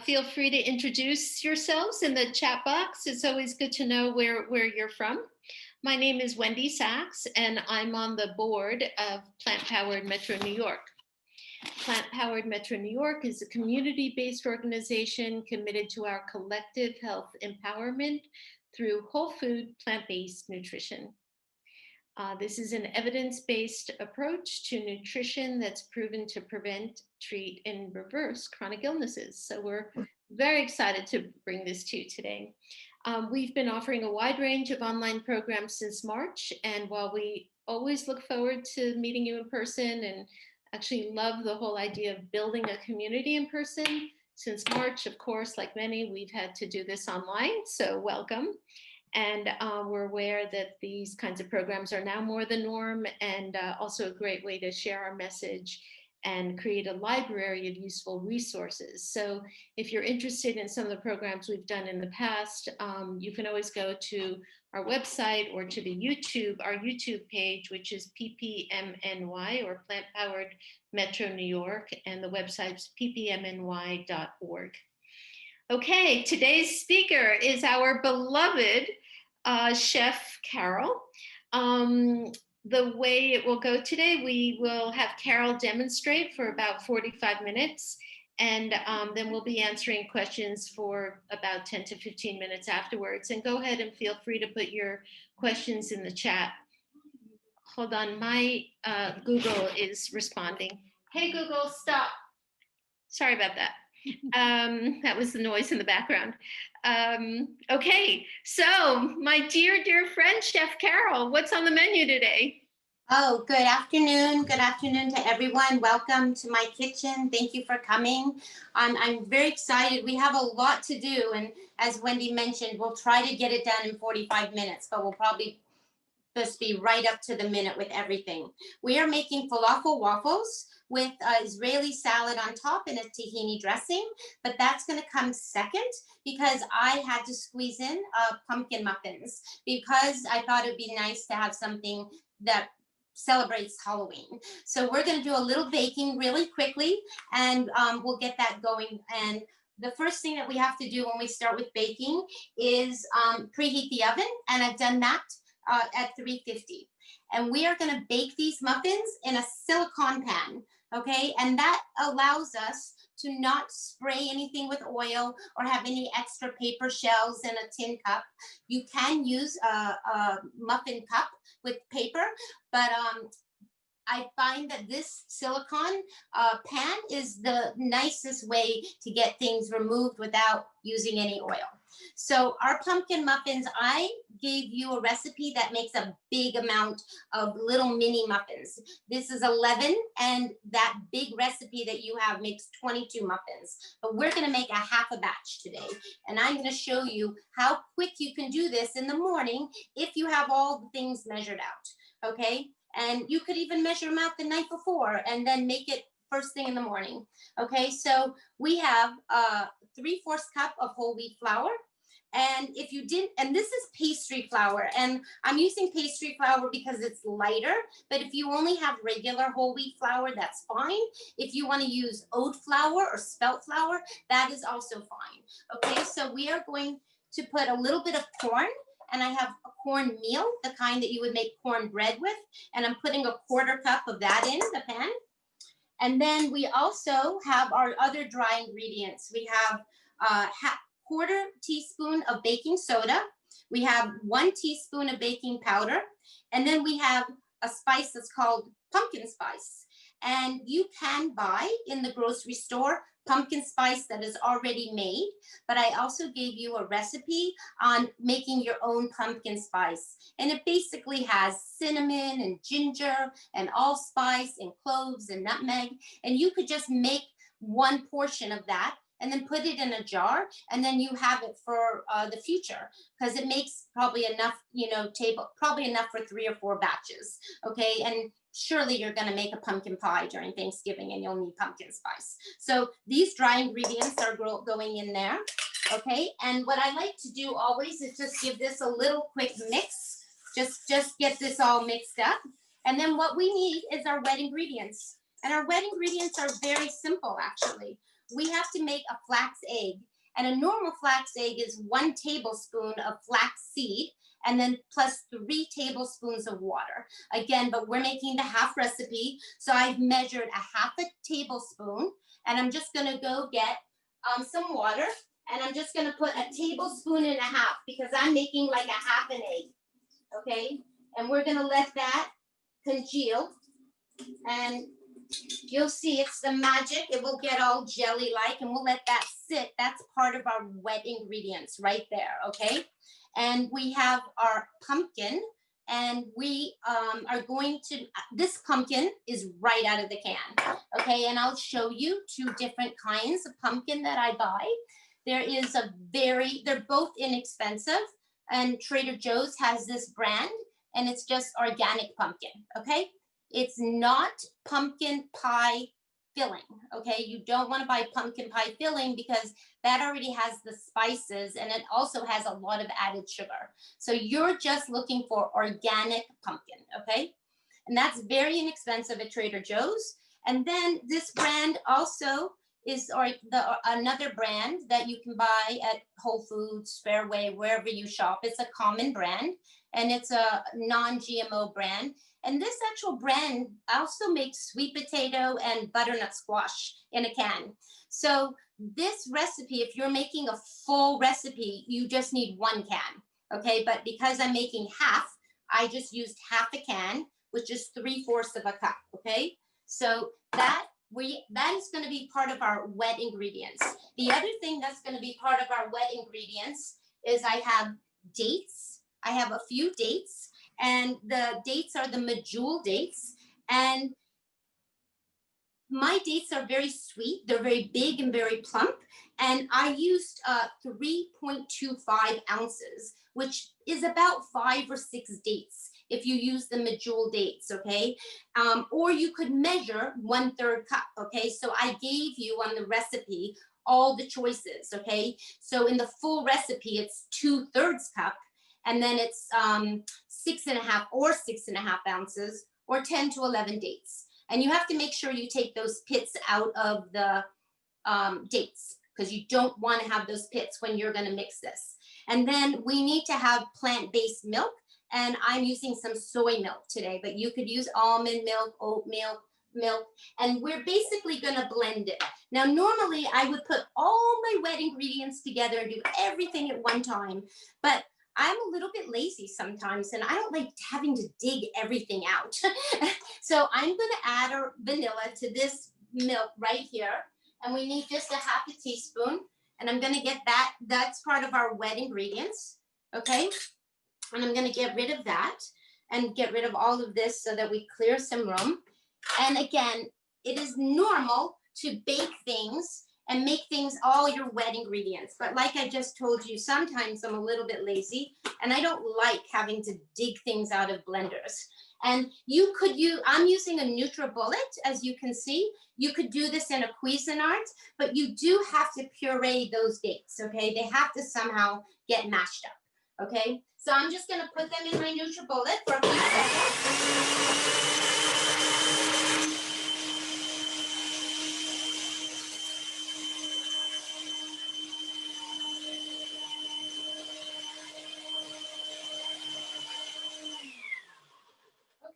Feel free to introduce yourselves in the chat box. It's always good to know where you're from. My name is Wendy Sachs, and I'm on the board of Plant Powered Metro New York. Plant Powered Metro New York is a community-based organization committed to our collective health empowerment through whole food, plant-based nutrition. This is an evidence-based approach to nutrition that's proven to prevent, treat, and reverse chronic illnesses. So we're very excited to bring this to you today. We've been offering a wide range of online programs since March, and while we always look forward to meeting you in person and actually love the whole idea of building a community in person, since March, of course, like many, we've had to do this online, so welcome. And we're aware that these kinds of programs are now more the norm, and also a great way to share our message and create a library of useful resources. So if you're interested in some of the programs we've done in the past, you can always go to our website or to our YouTube page, which is PPMNY, or Plant Powered Metro New York, and the website's ppmny.org. Okay, today's speaker is our beloved Chef Carole. The way it will go today, we will have Carole demonstrate for about 45 minutes, and then we'll be answering questions for about 10 to 15 minutes afterwards. And go ahead and feel free to put your questions in the chat. Hold on, my Google is responding. Hey, Google, stop. Sorry about that. That was the noise in the background. Okay, so my dear friend, Chef Carole, what's on the menu today? Oh, good afternoon. Good afternoon to everyone. Welcome to my kitchen. Thank you for coming. I'm very excited. We have a lot to do, and as Wendy mentioned, we'll try to get it done in 45 minutes, but we'll probably just be right up to the minute with everything. We are making falafel waffles with Israeli salad on top and a tahini dressing, but that's going to come second because I had to squeeze in pumpkin muffins because I thought it would be nice to have something that celebrates Halloween. So we're going to do a little baking really quickly, and we'll get that going. And the first thing that we have to do when we start with baking is preheat the oven, and I've done that at 350. And we are going to bake these muffins in a silicone pan. Okay, and that allows us to not spray anything with oil or have any extra paper shells in a tin cup. You can use a muffin cup with paper, but I find that this silicone pan is the nicest way to get things removed without using any oil. So our pumpkin muffins, I gave you a recipe that makes a big amount of little mini muffins. This is 11, and that big recipe that you have makes 22 muffins. But we're going to make a half a batch today, and I'm going to show you how quick you can do this in the morning if you have all the things measured out, okay? And you could even measure them out the night before and then make it first thing in the morning. Okay, so we have 3/4 cup of whole wheat flour. And if you didn't, and this is pastry flour, and I'm using pastry flour because it's lighter, but if you only have regular whole wheat flour, that's fine. If you want to use oat flour or spelt flour, that is also fine. Okay, so we are going to put a little bit of corn, and I have a corn meal, the kind that you would make cornbread with, and I'm putting a 1/4 cup of that in the pan. And then we also have our other dry ingredients. We have 1/4 teaspoon of baking soda. We have 1 teaspoon of baking powder. And then we have a spice that's called pumpkin spice. And you can buy in the grocery store pumpkin spice that is already made, but I also gave you a recipe on making your own pumpkin spice. And it basically has cinnamon and ginger and allspice and cloves and nutmeg. And you could just make 1 portion of that and then put it in a jar, and then you have it for the future, because it makes probably enough, probably enough for 3 or 4 batches, okay? And surely you're gonna make a pumpkin pie during Thanksgiving and you'll need pumpkin spice. So these dry ingredients are going in there, okay? And what I like to do always is just give this a little quick mix, just get this all mixed up. And then what we need is our wet ingredients. And our wet ingredients are very simple, actually. we have to make a flax egg. And a normal flax egg is 1 tablespoon of flax seed and then plus 3 tablespoons of water. Again, but we're making the half recipe. So I've measured a half a tablespoon, and I'm just gonna go get some water, and I'm just gonna put a tablespoon and a half because I'm making like a half an egg, okay? And we're gonna let that congeal, and you'll see it's the magic. It will get all jelly-like, and we'll let that sit. That's part of our wet ingredients right there, okay? And we have our pumpkin, and we are going to, this pumpkin is right out of the can, okay? And I'll show you 2 different kinds of pumpkin that I buy. There is they're both inexpensive, and Trader Joe's has this brand, and it's just organic pumpkin, okay? It's not pumpkin pie filling, okay? You don't want to buy pumpkin pie filling because that already has the spices, and it also has a lot of added sugar. So you're just looking for organic pumpkin, okay? And that's very inexpensive at Trader Joe's. And then this brand also is another brand that you can buy at Whole Foods, Fairway, wherever you shop. It's a common brand, and it's a non-GMO brand. And this actual brand also makes sweet potato and butternut squash in a can. So this recipe, if you're making a full recipe, you just need 1 can, okay? But because I'm making half, I just used half a can, which is 3/4 of a cup, okay? So that is going to be part of our wet ingredients. The other thing that's going to be part of our wet ingredients is I have dates. I have a few dates, and the dates are the medjool dates. And my dates are very sweet. They're very big and very plump. And I used 3.25 ounces, which is about 5 or 6 dates if you use the medjool dates, okay? Or you could measure 1/3 cup, okay? So I gave you on the recipe all the choices, okay? So in the full recipe, it's 2/3 cup, and then it's 6.5 ounces, or 10 to 11 dates. And you have to make sure you take those pits out of the dates, because you don't want to have those pits when you're going to mix this. And then we need to have plant-based milk, and I'm using some soy milk today, but you could use almond milk, oat milk, and we're basically going to blend it. Now, normally I would put all my wet ingredients together and do everything at one time, but I'm a little bit lazy sometimes, and I don't like having to dig everything out. So I'm going to add our vanilla to this milk right here, and we need just a half a teaspoon, and I'm going to get that. That's part of our wet ingredients, okay? And I'm going to get rid of that and get rid of all of this so that we clear some room. And again, it is normal to bake things and make things all your wet ingredients. But like I just told you, sometimes I'm a little bit lazy, and I don't like having to dig things out of blenders. And you could use, I'm using a NutriBullet, as you can see. You could do this in a Cuisinart, but you do have to puree those dates, okay? They have to somehow get mashed up, okay? So I'm just gonna put them in my NutriBullet for a few seconds.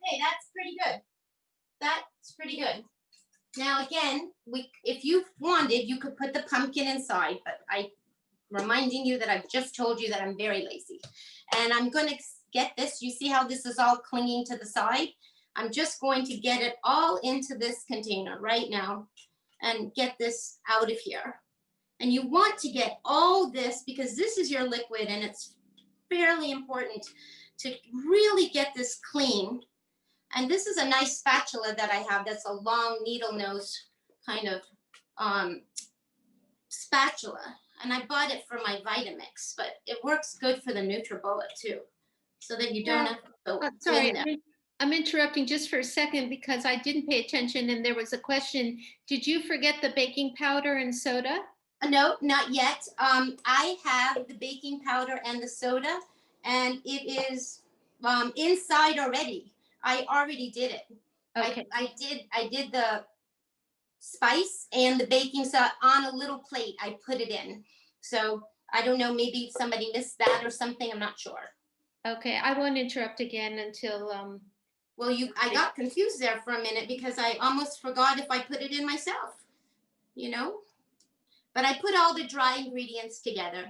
Okay, that's pretty good. That's pretty good. Now again, if you wanted, you could put the pumpkin inside, but I'm reminding you that I've just told you that I'm very lazy. And I'm going to get this. You see how this is all clinging to the side? I'm just going to get it all into this container right now and get this out of here. And you want to get all this, because this is your liquid, and it's fairly important to really get this clean. And this is a nice spatula that I have. That's a long needle nose kind of spatula. And I bought it for my Vitamix, but it works good for the NutriBullet too, so that you don't have to go Sorry, in there. I'm interrupting just for a second because I didn't pay attention, and there was a question. Did you forget the baking powder and soda? No, not yet. I have the baking powder and the soda, and it is inside already. I already did it. Okay. I did the spice and the baking soda on a little plate. I put it in. So I don't know, maybe somebody missed that or something. I'm not sure. Okay, I won't interrupt again until Well, I got confused there for a minute because I almost forgot if I put it in myself, you know. But I put all the dry ingredients together.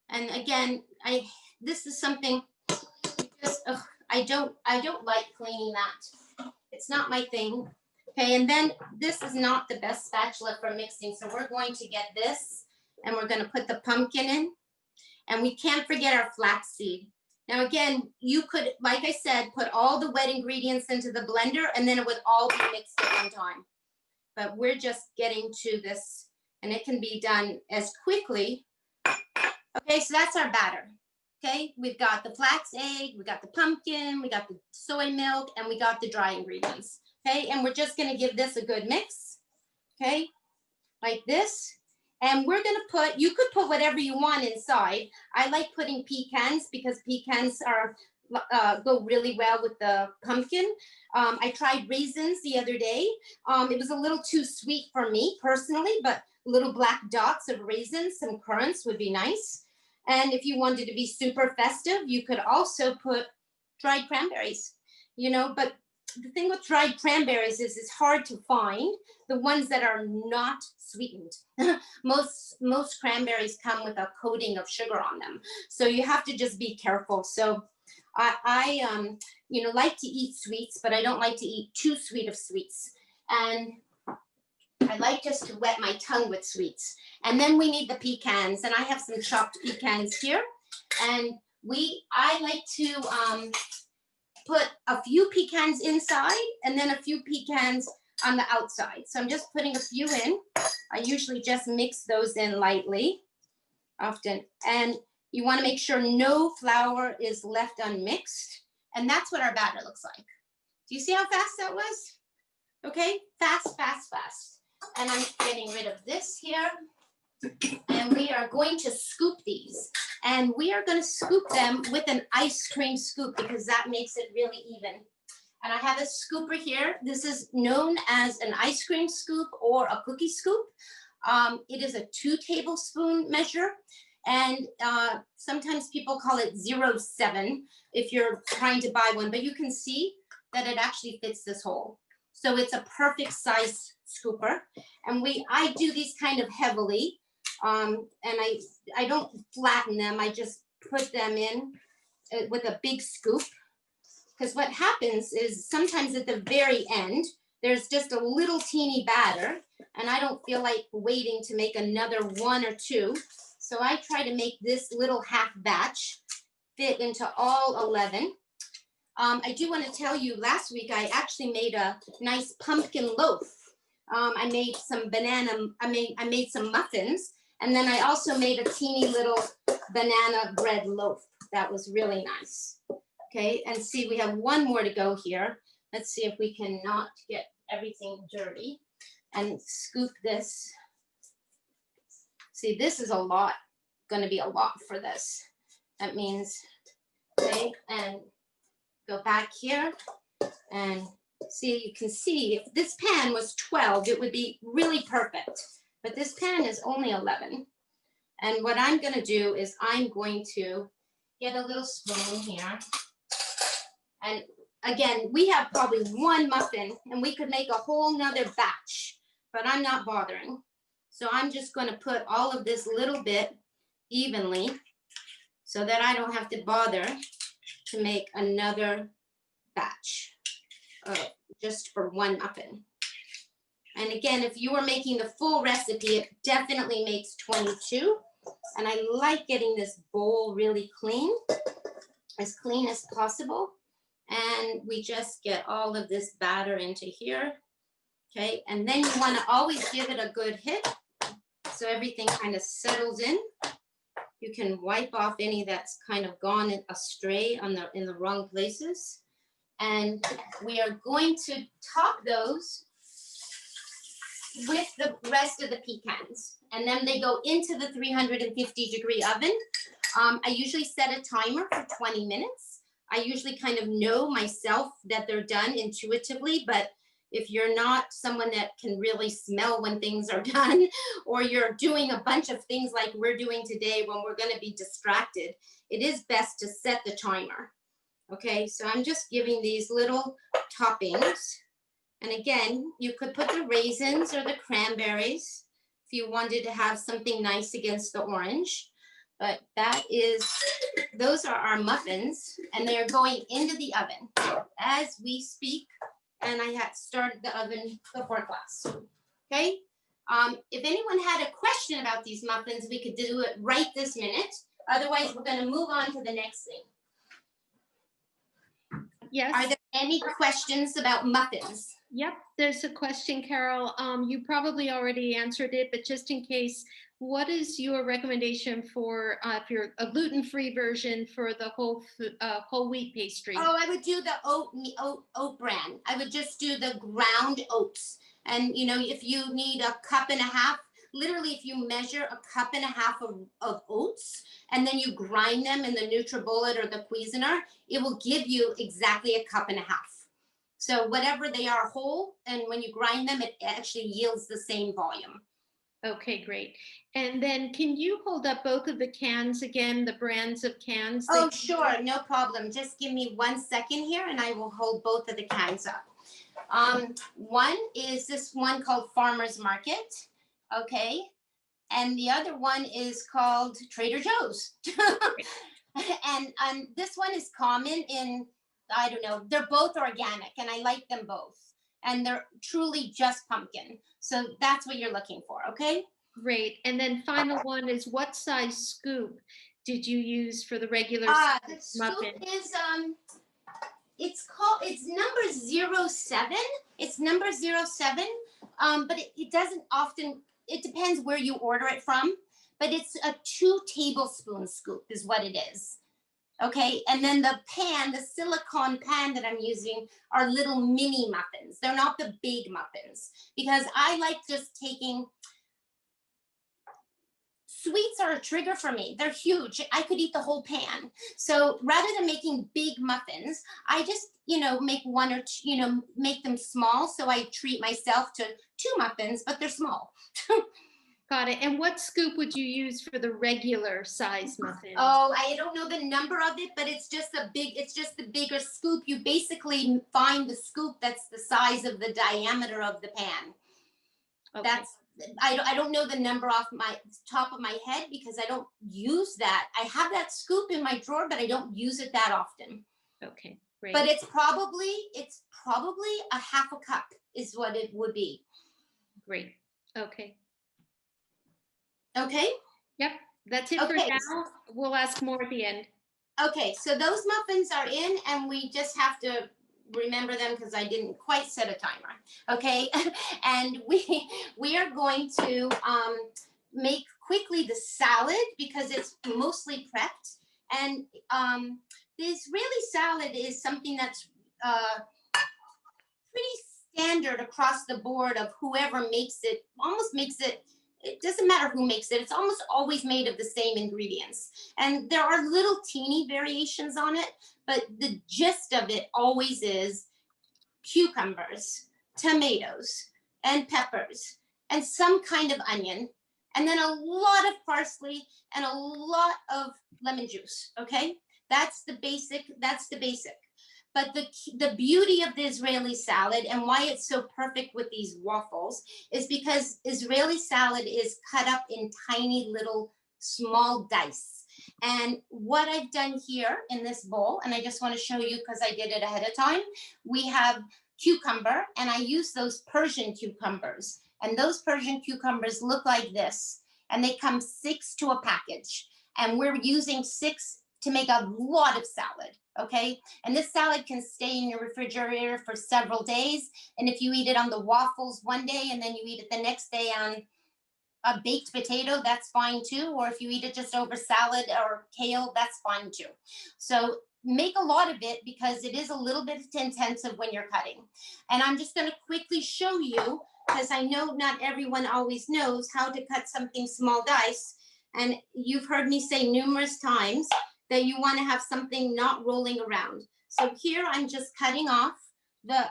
And again, this is something just I don't like cleaning that. It's not my thing. Okay, and then this is not the best spatula for mixing. So we're going to get this and we're going to put the pumpkin in. And we can't forget our flaxseed. Now again, you could, like I said, put all the wet ingredients into the blender and then it would all be mixed at one time. But we're just getting to this and it can be done as quickly. Okay, so that's our batter. Okay, we've got the flax egg, we got the pumpkin, we got the soy milk, and we got the dry ingredients. Okay, and we're just gonna give this a good mix. Okay, like this. And we're gonna put, you could put whatever you want inside. I like putting pecans because pecans are go really well with the pumpkin. I tried raisins the other day. It was a little too sweet for me personally, but little black dots of raisins, some currants would be nice. And if you wanted to be super festive, you could also put dried cranberries, you know, but the thing with dried cranberries is it's hard to find the ones that are not sweetened. most cranberries come with a coating of sugar on them. So you have to just be careful. So I you know, like to eat sweets, but I don't like to eat too sweet of sweets. And I like just to wet my tongue with sweets. And then we need the pecans, and I have some chopped pecans here. And I like to put a few pecans inside and then a few pecans on the outside. So I'm just putting a few in. I usually just mix those in lightly, often. And you want to make sure no flour is left unmixed. And that's what our batter looks like. Do you see how fast that was? Okay, fast, fast, fast. And I'm getting rid of this here. And we are going to scoop these. And we are going to scoop them with an ice cream scoop because that makes it really even. And I have a scooper here. This is known as an ice cream scoop or a cookie scoop. It is a 2 tablespoon measure. And sometimes people call it 0.7 if you're trying to buy one. But you can see that it actually fits this hole. So it's a perfect size scooper. And I do these kind of heavily. And I don't flatten them. I just put them in with a big scoop. Because what happens is sometimes at the very end, there's just a little teeny batter. And I don't feel like waiting to make another 1 or 2. So I try to make this little half batch fit into all 11. I do want to tell you, last week I actually made a nice pumpkin loaf. I made some I made some muffins, and then I also made a teeny little banana bread loaf. That was really nice. Okay, and see, we have one more to go here. Let's see if we can not get everything dirty and scoop this. See, this is a lot, going to be a lot for this. That means, okay, and go back here and see, you can see if this pan was 12, it would be really perfect. But this pan is only 11. And what I'm going to do is I'm going to get a little spoon here. And again, we have probably 1 muffin and we could make a whole nother batch, but I'm not bothering. So I'm just going to put all of this little bit evenly so that I don't have to bother to make another batch just for 1 muffin. And again, if you were making the full recipe, it definitely makes 22. And I like getting this bowl really clean as possible. And we just get all of this batter into here. Okay, and then you want to always give it a good hit so everything kind of settles in. You can wipe off any that's kind of gone astray in the wrong places. And we are going to top those with the rest of the pecans. And then they go into the 350-degree oven. I usually set a timer for 20 minutes. I usually kind of know myself that they're done intuitively, but if you're not someone that can really smell when things are done, or you're doing a bunch of things like we're doing today when we're going to be distracted, it is best to set the timer. Okay, so I'm just giving these little toppings. And again, you could put the raisins or the cranberries if you wanted to have something nice against the orange. But those are our muffins, and they're going into the oven as we speak. And I had started the oven before class. Okay. If anyone had a question about these muffins, we could do it right this minute. Otherwise, we're going to move on to the next thing. Yes. Are there any questions about muffins? Yep, there's a question, Carol. You probably already answered it, but just in case, what is your recommendation for if you're a gluten-free version for the whole wheat pastry? Oh, I would do the oat bran. I would just do the ground oats. And you know, if you need a cup and a half, literally if you measure a cup and a half of oats and then you grind them in the NutriBullet or the Cuisinart, it will give you exactly a cup and a half. So whatever they are whole, and when you grind them, it actually yields the same volume. Okay, great. And then can you hold up both of the cans again, the brands of cans? Oh, sure, no problem. Just give me 1 second here and I will hold both of the cans up. One is this one called Farmer's Market, okay? And the other one is called Trader Joe's. And this one is common in, I don't know, they're both organic and I like them both. And they're truly just pumpkin. So that's what you're looking for, okay? Great. And then final one is, what size scoop did you use for the regular The muffin? scoop is, it's number 07. It's number 07, but it doesn't often, it depends where you order it from, but it's a 2 tablespoon scoop is what it is. Okay, and then the pan, the silicone pan that I'm using are little mini muffins. They're not the big muffins because I like just taking, sweets are a trigger for me. They're huge. I could eat the whole pan. So rather than making big muffins, I just, make one or two, make them small. So I treat myself to 2 muffins, but they're small. Got it. And what scoop would you use for the regular size muffin? Oh, I don't know the number of it, but it's just the bigger scoop. You basically find the scoop that's the size of the diameter of the pan. Okay. I don't know the number off my top of my head because I don't use that. I have that scoop in my drawer, but I don't use it that often. Okay, great. But it's probably a half a cup is what it would be. Great. Okay. Okay. Yep. That's it for now. We'll ask more at the end. Okay. So those muffins are in and we just have to remember them because I didn't quite set a timer. Okay. And we are going to make quickly the salad because it's mostly prepped. And the Israeli salad is something that's pretty standard across the board of whoever makes it, almost makes it. It doesn't matter who makes it. It's almost always made of the same ingredients. And there are little teeny variations on it, but the gist of it always is cucumbers, tomatoes, and peppers, and some kind of onion, and then a lot of parsley and a lot of lemon juice, okay? That's the basic. But the beauty of the Israeli salad and why it's so perfect with these waffles is because Israeli salad is cut up in tiny little small dice. And what I've done here in this bowl, and I just want to show you because I did it ahead of time, we have cucumber, and I use those Persian cucumbers. And those Persian cucumbers look like this, and they come 6 to a package. And we're using 6 to make a lot of salad, okay? And this salad can stay in your refrigerator for several days. And if you eat it on the waffles one day and then you eat it the next day on a baked potato, that's fine too. Or if you eat it just over salad or kale, that's fine too. So make a lot of it because it is a little bit intensive when you're cutting. And I'm just gonna quickly show you, because I know not everyone always knows how to cut something small dice. And you've heard me say numerous times that you want to have something not rolling around. So here I'm just cutting off the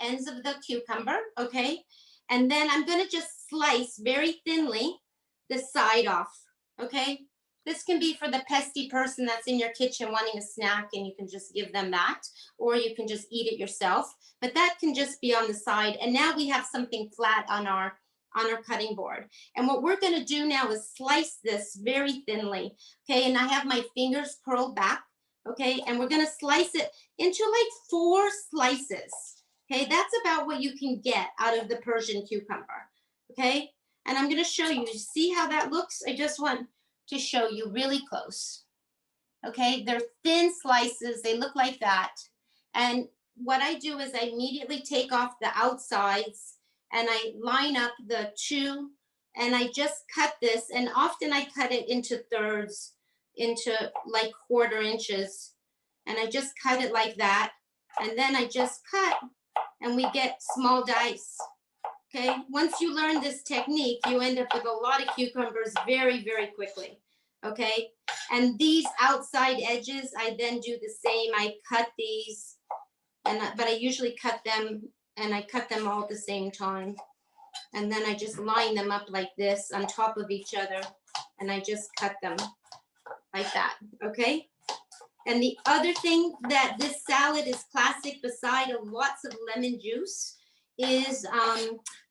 ends of the cucumber, okay? And then I'm gonna just slice very thinly the side off, okay? This can be for the pesky person that's in your kitchen wanting a snack and you can just give them that, or you can just eat it yourself, but that can just be on the side. And now we have something flat on our cutting board. And what we're gonna do now is slice this very thinly, okay? And I have my fingers curled back, okay? And we're gonna slice it into like 4 slices, okay? That's about what you can get out of the Persian cucumber, okay? And I'm gonna show you, see how that looks? I just want to show you really close. Okay, they're thin slices, they look like that. And what I do is I immediately take off the outsides and I line up the 2 and I just cut this, and often I cut it into thirds, into like 1/4 inches. And I just cut it like that. And then I just cut and we get small dice. Okay, once you learn this technique, you end up with a lot of cucumbers very, very quickly. Okay, and these outside edges, I then do the same. I cut these, but I usually cut them, and I cut them all at the same time. And then I just line them up like this on top of each other, and I just cut them like that, okay? And the other thing that this salad is classic, beside lots of lemon juice, is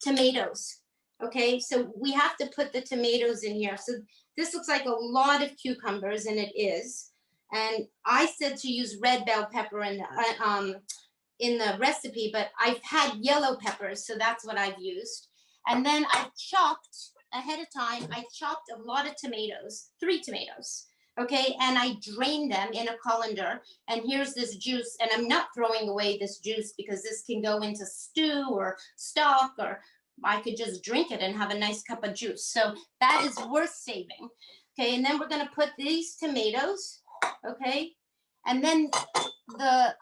tomatoes. Okay, so we have to put the tomatoes in here. So this looks like a lot of cucumbers, and it is. And I said to use red bell pepper in the recipe, but I've had yellow peppers, so that's what I've used. And then I've chopped ahead of time. I chopped a lot of tomatoes, 3 tomatoes. Okay, and I drained them in a colander, and here's this juice, and I'm not throwing away this juice because this can go into stew or stock, or I could just drink it and have a nice cup of juice. So that is worth saving. Okay, and then we're gonna put these tomatoes, okay? And then the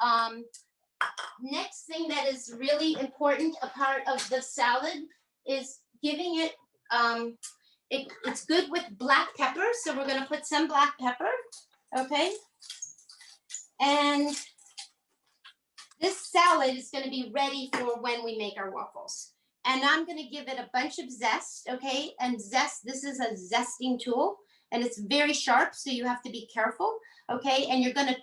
next thing that is really important, a part of the salad, is giving it, it's good with black pepper, so we're gonna put some black pepper, okay? And this salad is gonna be ready for when we make our waffles. And I'm gonna give it a bunch of zest, okay? And zest, this is a zesting tool, and it's very sharp, so you have to be careful, okay? And you're gonna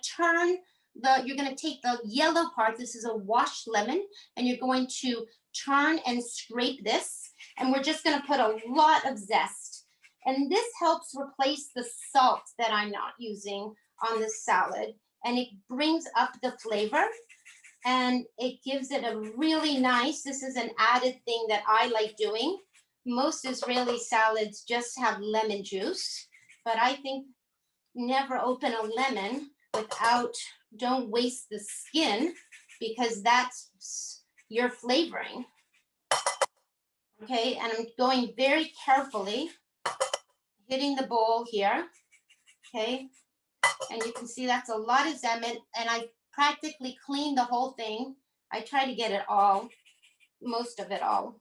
you're gonna take the yellow part, this is a washed lemon, and you're going to turn and scrape this. And we're just gonna put a lot of zest. And this helps replace the salt that I'm not using on this salad. And it brings up the flavor, and it gives it a really nice, this is an added thing that I like doing. Most Israeli salads just have lemon juice, but I think never open a lemon without, don't waste the skin, because that's your flavoring. Okay, and I'm going very carefully, hitting the bowl here, okay? And you can see that's a lot of zest, and I practically cleaned the whole thing. I try to get it all, most of it all,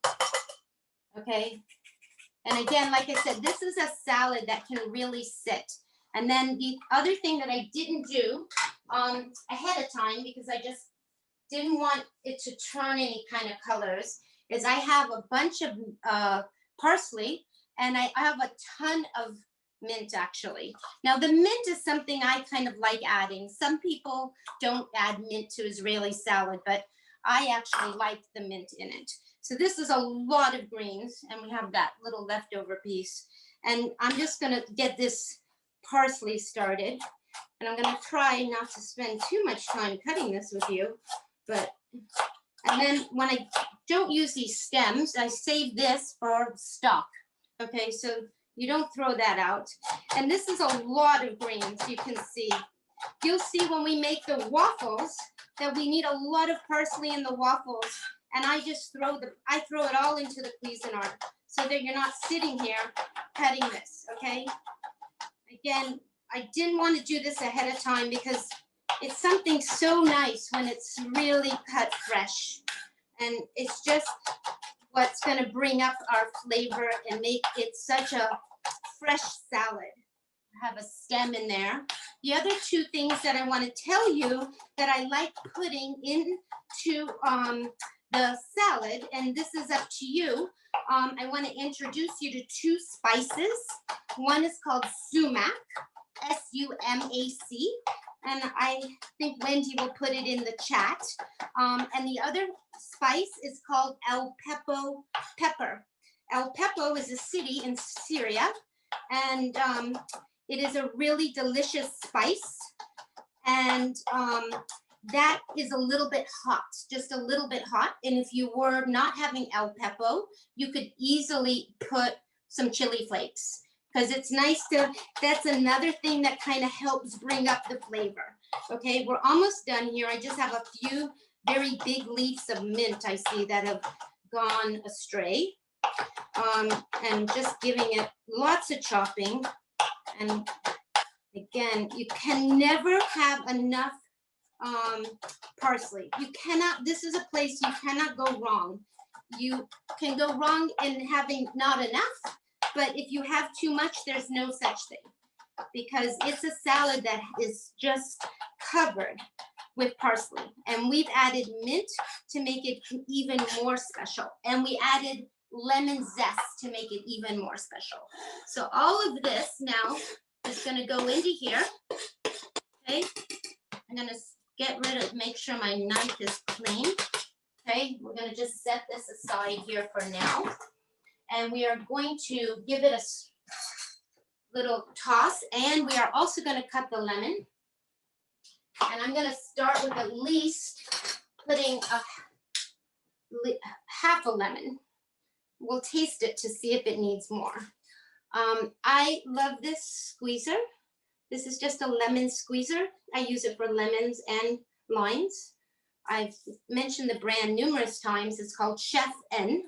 okay? And again, like I said, this is a salad that can really sit. And then the other thing that I didn't do ahead of time, because I just didn't want it to turn any kind of colors, is I have a bunch of parsley, and I have a ton of mint, actually. Now, the mint is something I kind of like adding. Some people don't add mint to Israeli salad, but I actually like the mint in it. So this is a lot of greens, and we have that little leftover piece. And I'm just gonna get this parsley started, and I'm gonna try not to spend too much time cutting this with you, but, and then when I don't use these stems, I save this for stock. Okay, so you don't throw that out. And this is a lot of greens, you can see. You'll see when we make the waffles that we need a lot of parsley in the waffles. And I just throw it all into the Cuisinart so that you're not sitting here cutting this, okay? Again, I didn't want to do this ahead of time because it's something so nice when it's really cut fresh. And it's just what's going to bring up our flavor and make it such a fresh salad. I have a stem in there. The other 2 things that I want to tell you that I like putting into the salad, and this is up to you, I want to introduce you to two spices. One is called sumac, S-U-M-A-C, and I think Wendy will put it in the chat. And the other spice is called El Pepo pepper. El Pepo is a city in Syria, and it is a really delicious spice. And that is a little bit hot, just a little bit hot. And if you were not having El Pepo, you could easily put some chili flakes, because it's nice to, that's another thing that kind of helps bring up the flavor. Okay, we're almost done here. I just have a few very big leaves of mint I see that have gone astray. And just giving it lots of chopping. And again, you can never have enough parsley. You cannot, this is a place you cannot go wrong. You can go wrong in having not enough, but if you have too much, there's no such thing, because it's a salad that is just covered with parsley. And we've added mint to make it even more special. And we added lemon zest to make it even more special. So all of this now is going to go into here. Okay, I'm going to get rid of, make sure my knife is clean. Okay, we're going to just set this aside here for now. And we are going to give it a little toss. And we are also going to cut the lemon. And I'm going to start with at least putting half a lemon. We'll taste it to see if it needs more. I love this squeezer. This is just a lemon squeezer. I use it for lemons and limes. I've mentioned the brand numerous times. It's called Chef N,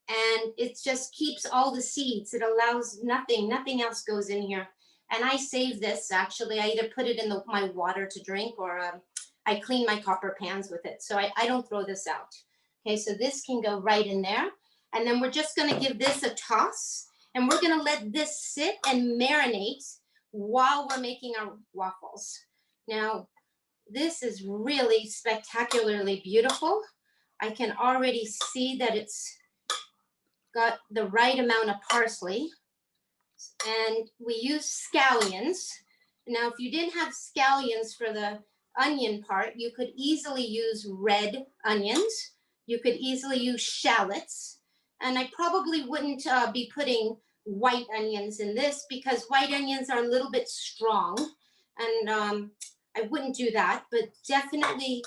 and it just keeps all the seeds. It allows nothing else goes in here. And I save this, actually. I either put it in my water to drink, or I clean my copper pans with it. So I don't throw this out. Okay, so this can go right in there. And then we're just gonna give this a toss, and we're gonna let this sit and marinate while we're making our waffles. Now, this is really spectacularly beautiful. I can already see that it's got the right amount of parsley. And we use scallions. Now, if you didn't have scallions for the onion part, you could easily use red onions. You could easily use shallots. And I probably wouldn't be putting white onions in this, because white onions are a little bit strong. And I wouldn't do that, but definitely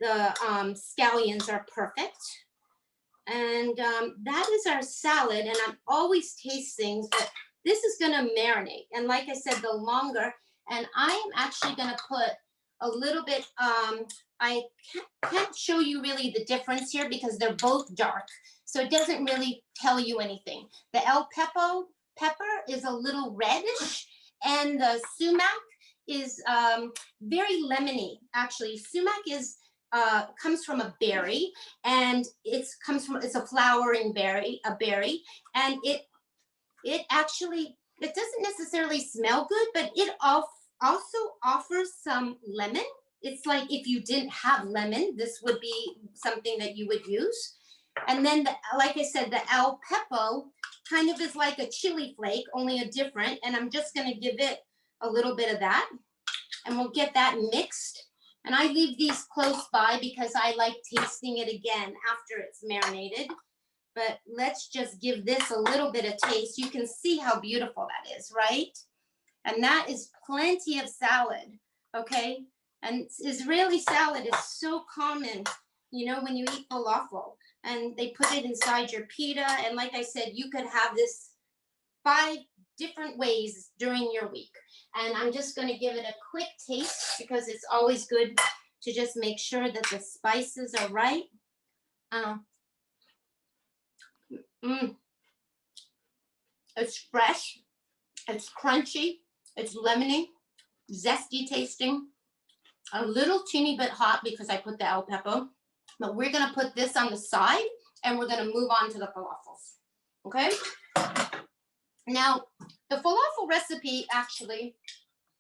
the scallions are perfect. And that is our salad. And I'm always tasting, but this is gonna marinate. And like I said, the longer, and I am actually gonna put a little bit, I can't show you really the difference here because they're both dark. So it doesn't really tell you anything. The El Pepo pepper is a little reddish, and the sumac is very lemony. Actually, sumac is comes from a berry, and it's a flowering berry, and it actually, it doesn't necessarily smell good, but it also offers some lemon. It's like if you didn't have lemon, this would be something that you would use. And then, like I said, the El Pepo kind of is like a chili flake, only a different, and I'm just gonna give it a little bit of that, and we'll get that mixed. And I leave these close by because I like tasting it again after it's marinated. But let's just give this a little bit of taste. You can see how beautiful that is, right? And that is plenty of salad, okay? And Israeli salad is so common, you know, when you eat falafel. And they put it inside your pita. And like I said, you could have this 5 different ways during your week. And I'm just going to give it a quick taste because it's always good to just make sure that the spices are right. It's fresh, it's crunchy, it's lemony, zesty tasting, a little teeny bit hot because I put the El Pepo. But we're going to put this on the side and we're going to move on to the falafels. Okay? Now, the falafel recipe actually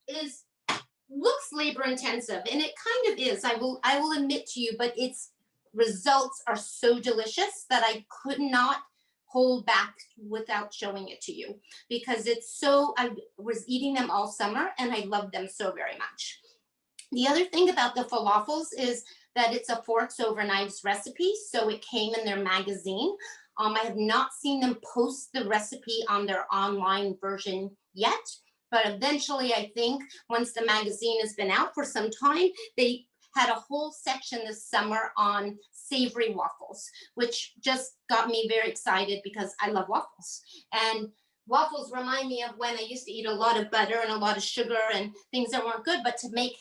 looks labor intensive, and it kind of is. I will admit to you, but it's results are so delicious that I could not hold back without showing it to you, because it's so, I was eating them all summer and I love them so very much. The other thing about the falafels is that it's a forks over knives recipe, so it came in their magazine. I have not seen them post the recipe on their online version yet, but eventually I think once the magazine has been out for some time, they had a whole section this summer on savory waffles, which just got me very excited because I love waffles. And waffles remind me of when I used to eat a lot of butter and a lot of sugar and things that weren't good, but to make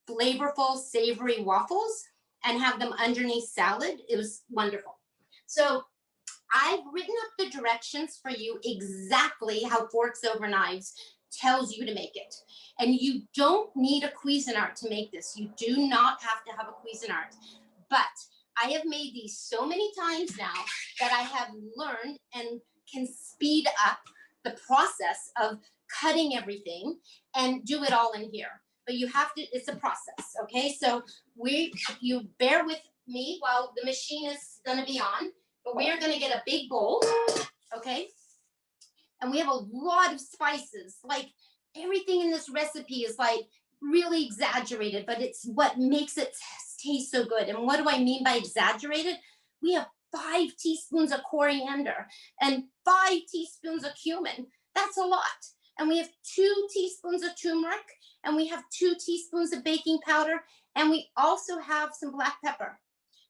flavorful, savory waffles and have them underneath salad, it was wonderful. So I've written up the directions for you exactly how Forks Over Knives tells you to make it. And you don't need a Cuisinart to make this. You do not have to have a Cuisinart. But I have made these so many times now that I have learned and can speed up the process of cutting everything and do it all in here. But you have to, it's a process, okay? So you bear with me while the machine is gonna be on, but we are gonna get a big bowl, okay? And we have a lot of spices. Like everything in this recipe is like really exaggerated, but it's what makes it taste so good. And what do I mean by exaggerated? We have 5 teaspoons of coriander and 5 teaspoons of cumin. That's a lot. And we have 2 teaspoons of turmeric, and we have 2 teaspoons of baking powder, and we also have some black pepper.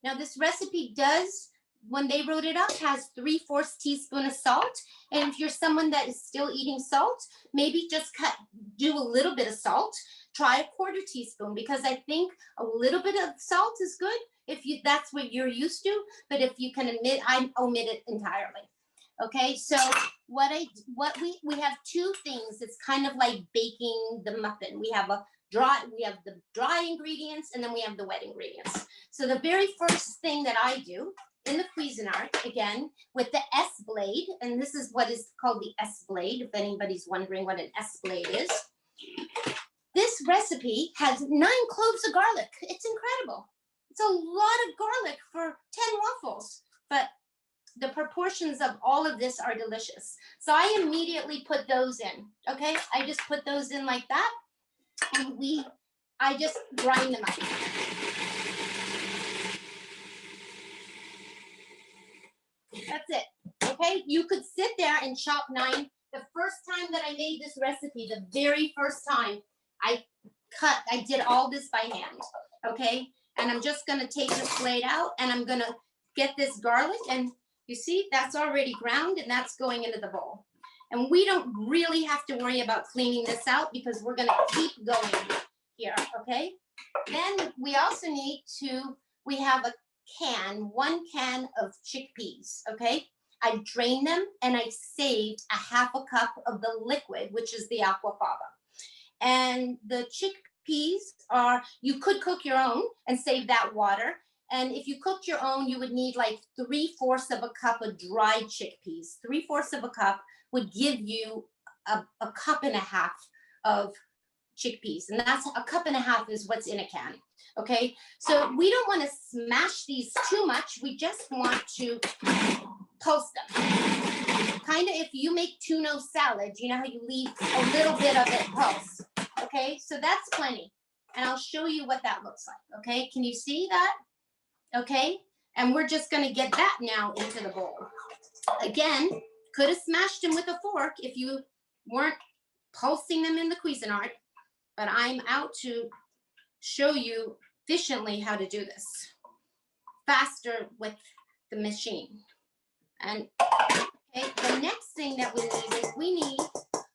Now this recipe does, when they wrote it up, has 3/4 teaspoon of salt. And if you're someone that is still eating salt, maybe just do a little bit of salt. Try a 1/4 teaspoon, because I think a little bit of salt is good if that's what you're used to. But if you can I omit it entirely. Okay, so we have 2 things. It's kind of like baking the muffin. We have the dry ingredients, and then we have the wet ingredients. So the very first thing that I do in the Cuisinart, again, with the S blade, and this is what is called the S blade, if anybody's wondering what an S blade is. This recipe has 9 cloves of garlic. It's incredible. It's a lot of garlic for 10 waffles, but the proportions of all of this are delicious. So I immediately put those in, okay? I just put those in like that, and I just grind them up. That's it, okay? You could sit there and chop 9. The first time that I made this recipe, the very first time, I did all this by hand, okay? And I'm just gonna take this blade out, and I'm gonna get this garlic, and you see, that's already ground, and that's going into the bowl. And we don't really have to worry about cleaning this out because we're gonna keep going here, okay? Then we also we have a 1 can of chickpeas, okay? I drained them, and I saved a 1/2 cup of the liquid, which is the aquafaba. And the chickpeas you could cook your own and save that water. And if you cooked your own, you would need like 3/4 of a cup of dried chickpeas. 3/4 of a cup would give you a 1.5 cups of chickpeas. And that's 1.5 cups is what's in a can. Okay, so we don't want to smash these too much. We just want to pulse them. Kind of if you make tuna salad, you know how you leave a little bit of it pulse. Okay, so that's plenty. And I'll show you what that looks like. Okay, can you see that? Okay, and we're just going to get that now into the bowl. Again, could have smashed them with a fork if you weren't pulsing them in the Cuisinart, but I'm out to show you efficiently how to do this faster with the machine. And okay, the next thing that we need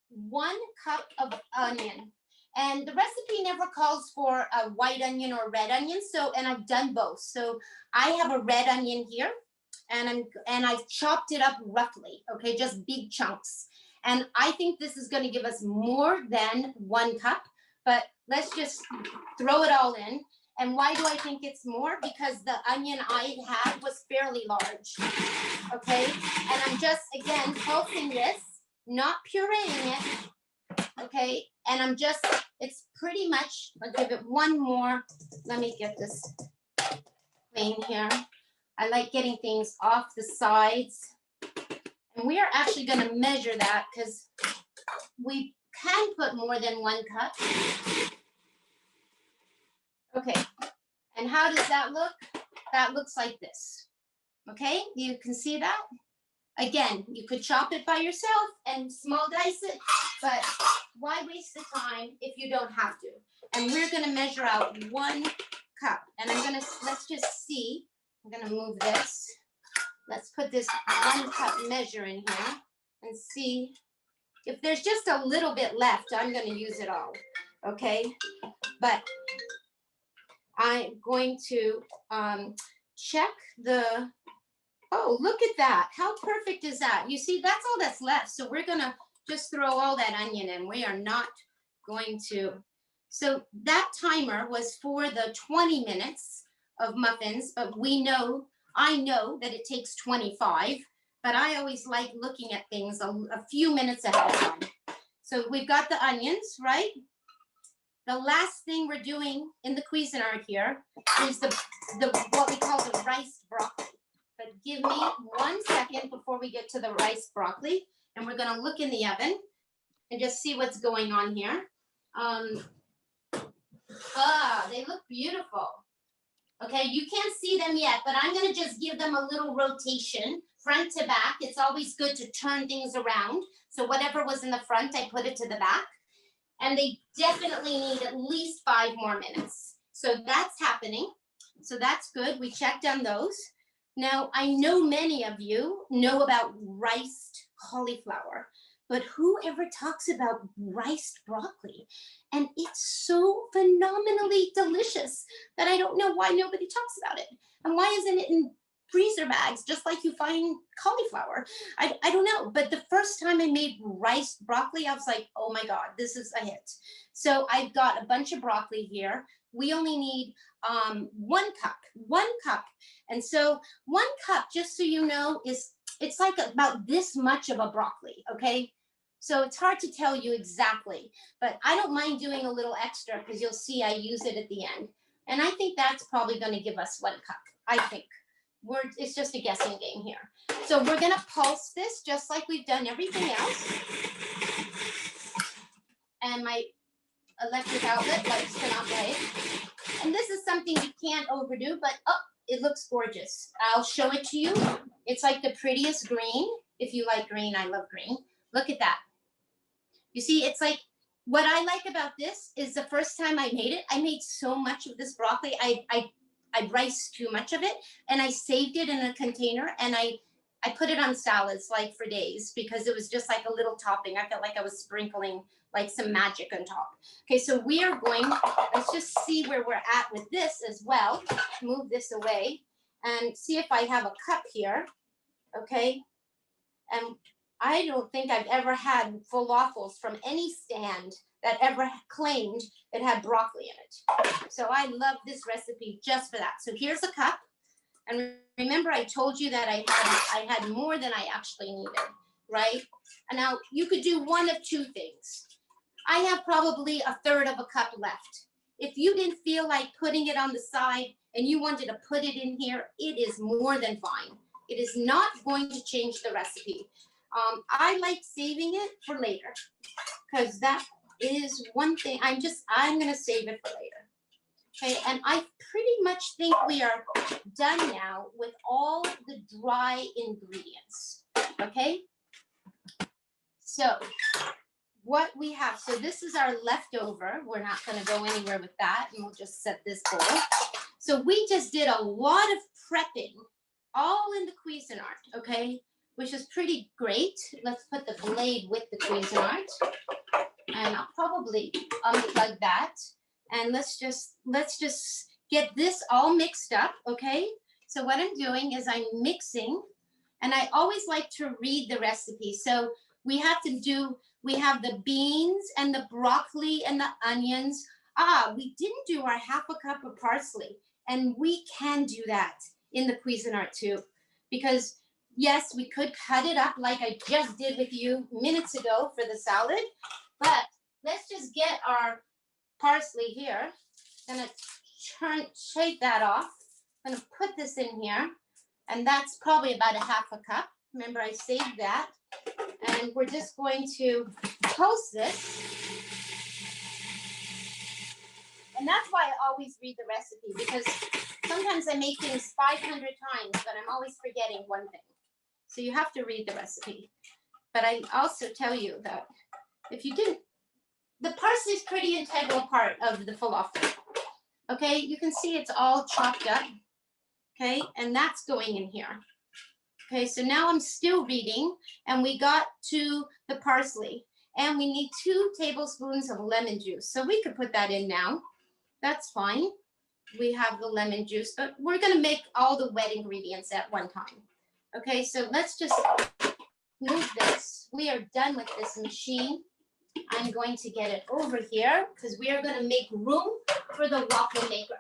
1 cup of onion. And the recipe never calls for a white onion or red onion, and I've done both. So I have a red onion here, and I've chopped it up roughly, okay, just big chunks. And I think this is going to give us more than 1 cup, but let's just throw it all in. And why do I think it's more? Because the onion I had was fairly large, okay? And I'm just, again, pulsing this, not pureeing it, okay? And it's pretty much, I'll give it 1 more. Let me get this clean here. I like getting things off the sides. And we are actually going to measure that because we can put more than 1 cup. Okay, and how does that look? That looks like this. Okay, you can see that? Again, you could chop it by yourself and small dice it, but why waste the time if you don't have to? And we're gonna measure out 1 cup. And let's just see. I'm gonna move this. Let's put this 1 cup measure in here and see if there's just a little bit left. I'm gonna use it all, okay? But I'm going to check the, oh, look at that. How perfect is that? You see, that's all that's left. So we're gonna just throw all that onion in. We are not going to. So that timer was for the 20 minutes of muffins, but I know that it takes 25, but I always like looking at things a few minutes ahead of time. So we've got the onions, right? The last thing we're doing in the Cuisinart here is the what we call the rice broccoli. But give me 1 second before we get to the rice broccoli, and we're gonna look in the oven and just see what's going on here. They look beautiful. Okay, you can't see them yet, but I'm gonna just give them a little rotation, front to back. It's always good to turn things around. So whatever was in the front, I put it to the back. And they definitely need at least 5 more minutes. So that's happening. So that's good. We checked on those. Now, I know many of you know about riced cauliflower, but who ever talks about riced broccoli? And it's so phenomenally delicious that I don't know why nobody talks about it. And why isn't it in freezer bags, just like you find cauliflower? I don't know, but the first time I made riced broccoli, I was like, oh my God, this is a hit. So I've got a bunch of broccoli here. We only need 1 cup. And so 1 cup, just so you know, it's like about this much of a broccoli, okay? So it's hard to tell you exactly, but I don't mind doing a little extra because you'll see I use it at the end. And I think that's probably gonna give us 1 cup, I think. It's just a guessing game here. So we're gonna pulse this just like we've done everything else. And my electric outlet likes to not play. And this is something you can't overdo, but oh, it looks gorgeous. I'll show it to you. It's like the prettiest green. If you like green, I love green. Look at that. You see, it's like, what I like about this is the first time I made it, I made so much of this broccoli. I riced too much of it, and I saved it in a container, and I put it on salads like for days because it was just like a little topping. I felt like I was sprinkling like some magic on top. Okay, so we are going, let's just see where we're at with this as well. Move this away and see if I have a cup here. Okay, and I don't think I've ever had falafels from any stand that ever claimed it had broccoli in it. So I love this recipe just for that. So here's a cup. And remember, I told you that I had more than I actually needed, right? And now you could do one of 2 things. I have probably 1/3 of a cup left. If you didn't feel like putting it on the side and you wanted to put it in here, it is more than fine. It is not going to change the recipe. I like saving it for later because that is one thing. I'm going to save it for later. Okay, and I pretty much think we are done now with all the dry ingredients. Okay, so what we have, so this is our leftover. We're not going to go anywhere with that, and we'll just set this bowl. So we just did a lot of prepping all in the Cuisinart, okay, which is pretty great. Let's put the blade with the Cuisinart, and I'll probably unplug that. And let's just get this all mixed up, okay? So what I'm doing is I'm mixing, and I always like to read the recipe. So we have the beans and the broccoli and the onions. We didn't do our 1/2 cup of parsley, and we can do that in the Cuisinart too, because yes, we could cut it up like I just did with you minutes ago for the salad, but let's just get our parsley here. Gonna shake that off. Gonna put this in here. And that's probably about a half a cup. Remember, I saved that. And we're just going to toast this. And that's why I always read the recipe, because sometimes I make things 500 times, but I'm always forgetting one thing. So you have to read the recipe. But I also tell you that if you didn't, the parsley is pretty integral part of the falafel. Okay, you can see it's all chopped up. Okay, and that's going in here. Okay, so now I'm still reading, and we got to the parsley, and we need 2 tablespoons of lemon juice. So we could put that in now. That's fine. We have the lemon juice, but we're gonna make all the wet ingredients at one time. Okay, so let's just move this. We are done with this machine. I'm going to get it over here because we are gonna make room for the waffle maker.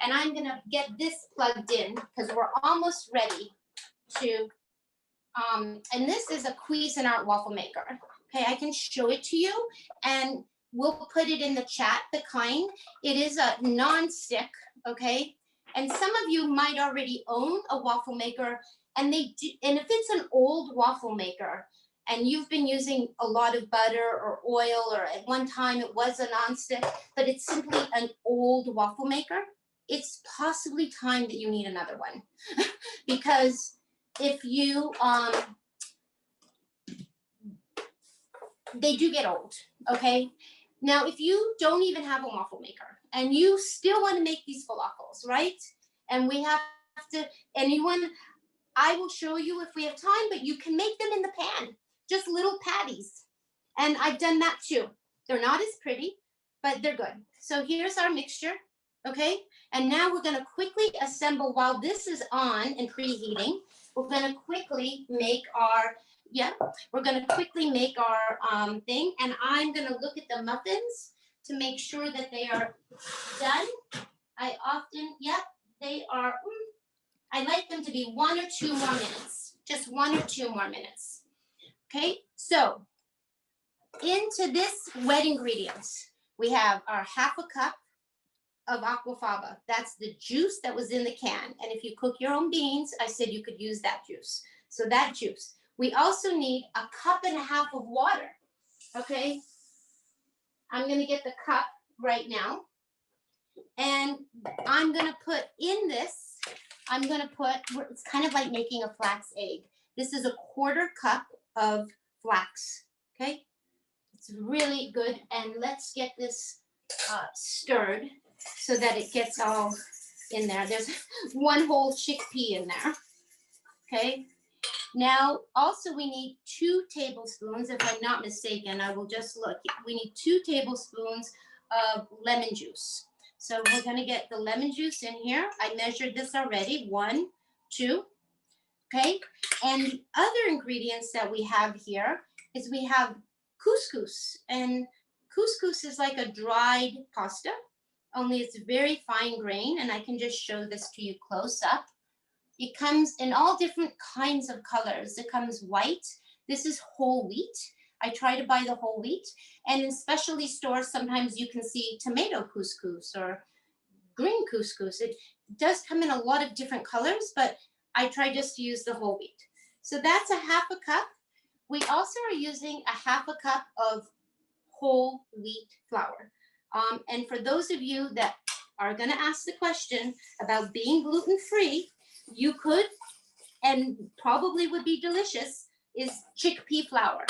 And I'm gonna get this plugged in because we're almost ready to, and this is a Cuisinart waffle maker. Okay, I can show it to you and we'll put it in the chat, the kind. It is a non-stick, okay? And some of you might already own a waffle maker, and they do, and if it's an old waffle maker and you've been using a lot of butter or oil, or at one time it was a non-stick, but it's simply an old waffle maker, it's possibly time that you need another one. Because if you, they do get old, okay? Now, if you don't even have a waffle maker and you still want to make these falafels, right? And we have to, anyone, I will show you if we have time, but you can make them in the pan, just little patties. And I've done that too. They're not as pretty, but they're good. So here's our mixture, okay? And now we're gonna quickly assemble while this is on and preheating. We're gonna quickly make our, we're gonna quickly make our thing, and I'm gonna look at the muffins to make sure that they are done. I often, they are, I like them to be 1 or 2 more minutes, just 1 or 2 more minutes. Okay, so into this wet ingredients, we have our half a cup of aquafaba. That's the juice that was in the can. And if you cook your own beans, I said you could use that juice. So that juice. We also need a cup and a half of water. Okay, I'm gonna get the cup right now. And I'm gonna put in this, I'm gonna put, it's kind of like making a flax egg. This is a 1/4 cup of flax, okay? It's really good, and let's get this stirred so that it gets all in there. There's 1 whole chickpea in there, okay? Now, also we need 2 tablespoons, if I'm not mistaken, I will just look. We need 2 tablespoons of lemon juice. So we're gonna get the lemon juice in here. I measured this already, 1, 2, okay? And the other ingredients that we have here is we have couscous. And couscous is like a dried pasta, only it's very fine grain, and I can just show this to you close up. It comes in all different kinds of colors. It comes white. This is whole wheat. I try to buy the whole wheat. And in specialty stores, sometimes you can see tomato couscous or green couscous. It does come in a lot of different colors, but I try just to use the whole wheat. So that's a half a cup. We also are using a half a cup of whole wheat flour. And for those of you that are gonna ask the question about being gluten-free, you could, and probably would be delicious, is chickpea flour,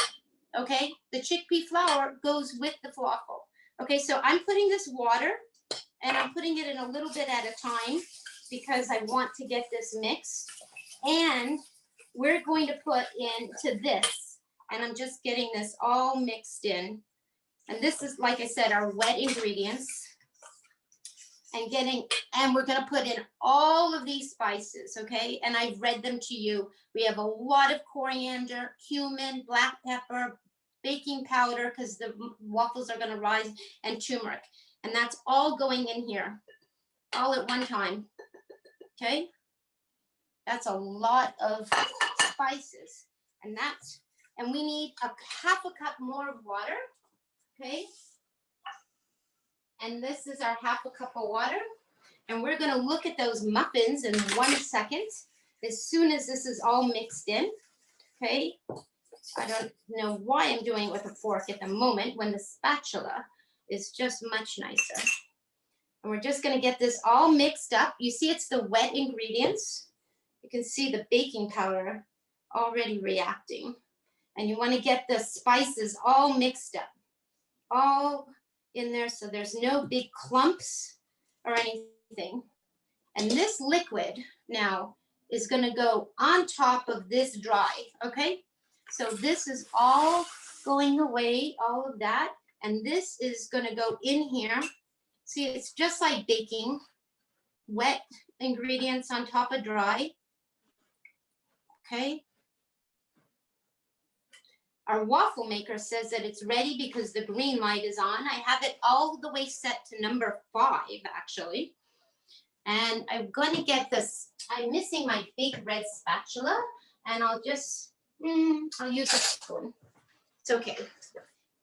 okay? The chickpea flour goes with the falafel. Okay, so I'm putting this water, and I'm putting it in a little bit at a time because I want to get this mixed. And we're going to put into this, and I'm just getting this all mixed in. And this is, like I said, our wet ingredients. And we're gonna put in all of these spices, okay? And I've read them to you. We have a lot of coriander, cumin, black pepper, baking powder, because the waffles are gonna rise, and turmeric. And that's all going in here, all at one time, okay? That's a lot of spices. And we need a half a cup more of water, okay? And this is our half a cup of water. And we're gonna look at those muffins in 1 second. as soon as this is all mixed in, okay? I don't know why I'm doing it with a fork at the moment when the spatula is just much nicer. And we're just gonna get this all mixed up. You see it's the wet ingredients. You can see the baking powder already reacting. And you wanna get the spices all mixed up, all in there so there's no big clumps or anything. And this liquid now is gonna go on top of this dry, okay? So this is all going away, all of that. And this is gonna go in here. See, it's just like baking, wet ingredients on top of dry, okay? Our waffle maker says that it's ready because the green light is on. I have it all the way set to number 5, actually. And I'm gonna get this, I'm missing my big red spatula, and I'll just, I'll use a spoon. It's okay.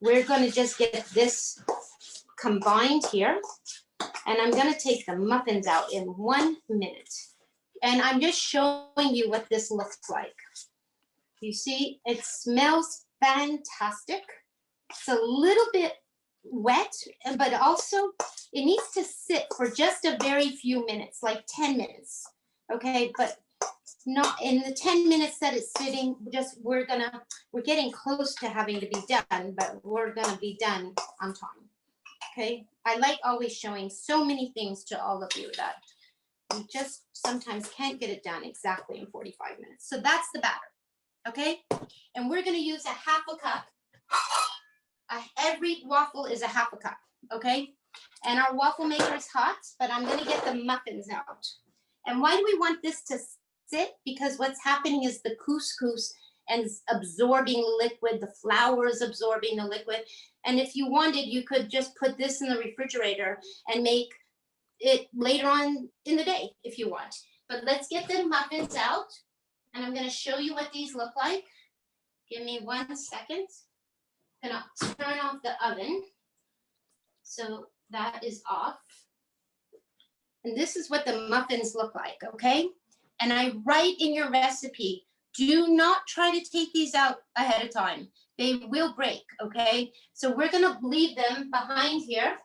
We're gonna just get this combined here, and I'm gonna take the muffins out in 1 minute. And I'm just showing you what this looks like. You see, it smells fantastic. It's a little bit wet, but also it needs to sit for just a very few minutes, like 10 minutes, okay? But not in the 10 minutes that it's sitting, we're getting close to having to be done, but we're gonna be done on time, okay? I like always showing so many things to all of you that you just sometimes can't get it done exactly in 45 minutes. So that's the batter, okay? And we're gonna use a half a cup. Every waffle is a half a cup, okay? And our waffle maker is hot, but I'm gonna get the muffins out. And why do we want this to sit? Because what's happening is the couscous is absorbing liquid, the flour is absorbing the liquid. And if you wanted, you could just put this in the refrigerator and make it later on in the day if you want. But let's get the muffins out, and I'm gonna show you what these look like. Give me 1 second. I'm gonna turn off the oven. So that is off. And this is what the muffins look like, okay? And I write in your recipe, do not try to take these out ahead of time. They will break, okay? So we're gonna leave them behind here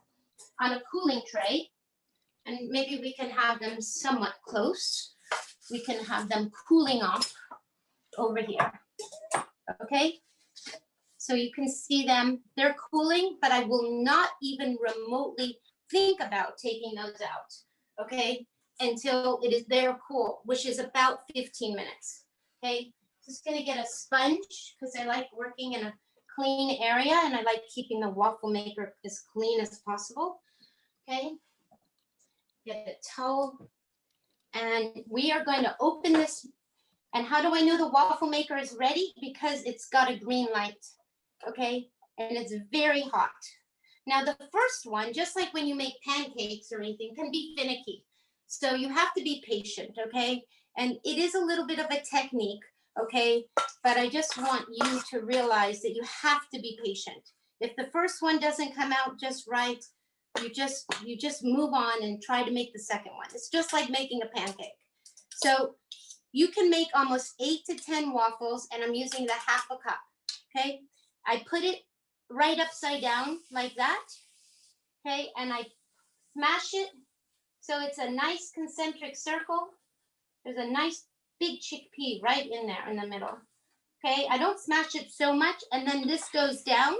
on a cooling tray, and maybe we can have them somewhat close. We can have them cooling off over here, okay? So you can see them, they're cooling, but I will not even remotely think about taking those out, okay? Until it is they're cool, which is about 15 minutes, okay? Just gonna get a sponge because I like working in a clean area and I like keeping the waffle maker as clean as possible, okay? Get a towel, and we are going to open this. And how do I know the waffle maker is ready? Because it's got a green light, okay? And it's very hot. Now the first one, just like when you make pancakes or anything, can be finicky. So you have to be patient, okay? And it is a little bit of a technique, okay? But I just want you to realize that you have to be patient. If the first one doesn't come out just right, you just move on and try to make the second one. It's just like making a pancake. So you can make almost 8 to 10 waffles, and I'm using the half a cup, okay? I put it right upside down like that, okay? And I smash it so it's a nice concentric circle. There's a nice big chickpea right in there in the middle, okay? I don't smash it so much, and then this goes down,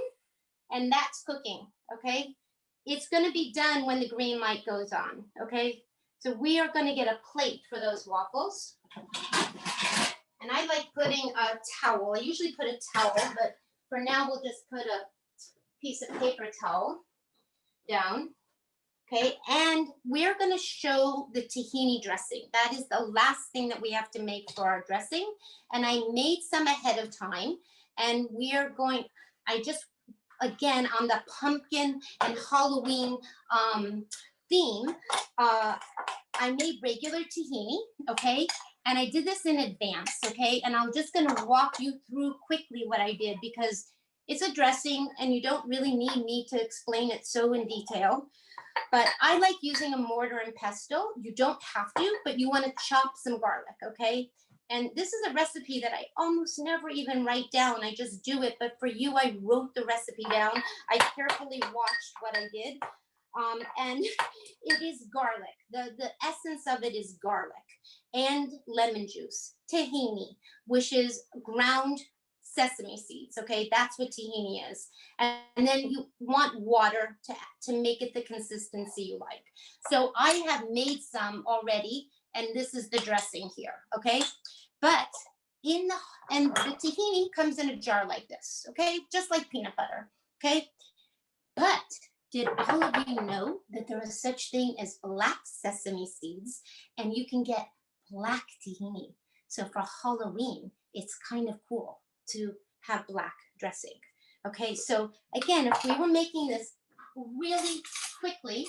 and that's cooking, okay? It's gonna be done when the green light goes on, okay? So we are gonna get a plate for those waffles. And I like putting a towel. I usually put a towel, but for now we'll just put a piece of paper towel down, okay? And we're gonna show the tahini dressing. That is the last thing that we have to make for our dressing. And I made some ahead of time, and we are going, again, on the pumpkin and Halloween theme, I made regular tahini, okay? And I did this in advance, okay? And I'm just gonna walk you through quickly what I did because It's a dressing, and you don't really need me to explain it so in detail. But I like using a mortar and pestle. You don't have to, but you want to chop some garlic, okay? And this is a recipe that I almost never even write down. I just do it. But for you, I wrote the recipe down. I carefully watched what I did. And it is garlic. The essence of it is garlic and lemon juice, tahini, which is ground sesame seeds. Okay, that's what tahini is. And then you want water to make it the consistency you like. So I have made some already, and this is the dressing here. Okay, but and the tahini comes in a jar like this. Okay, just like peanut butter. Okay, but did all of you know that there is such thing as black sesame seeds, and you can get black tahini? So for Halloween, it's kind of cool to have black dressing. Okay, so again, if we were making this really quickly,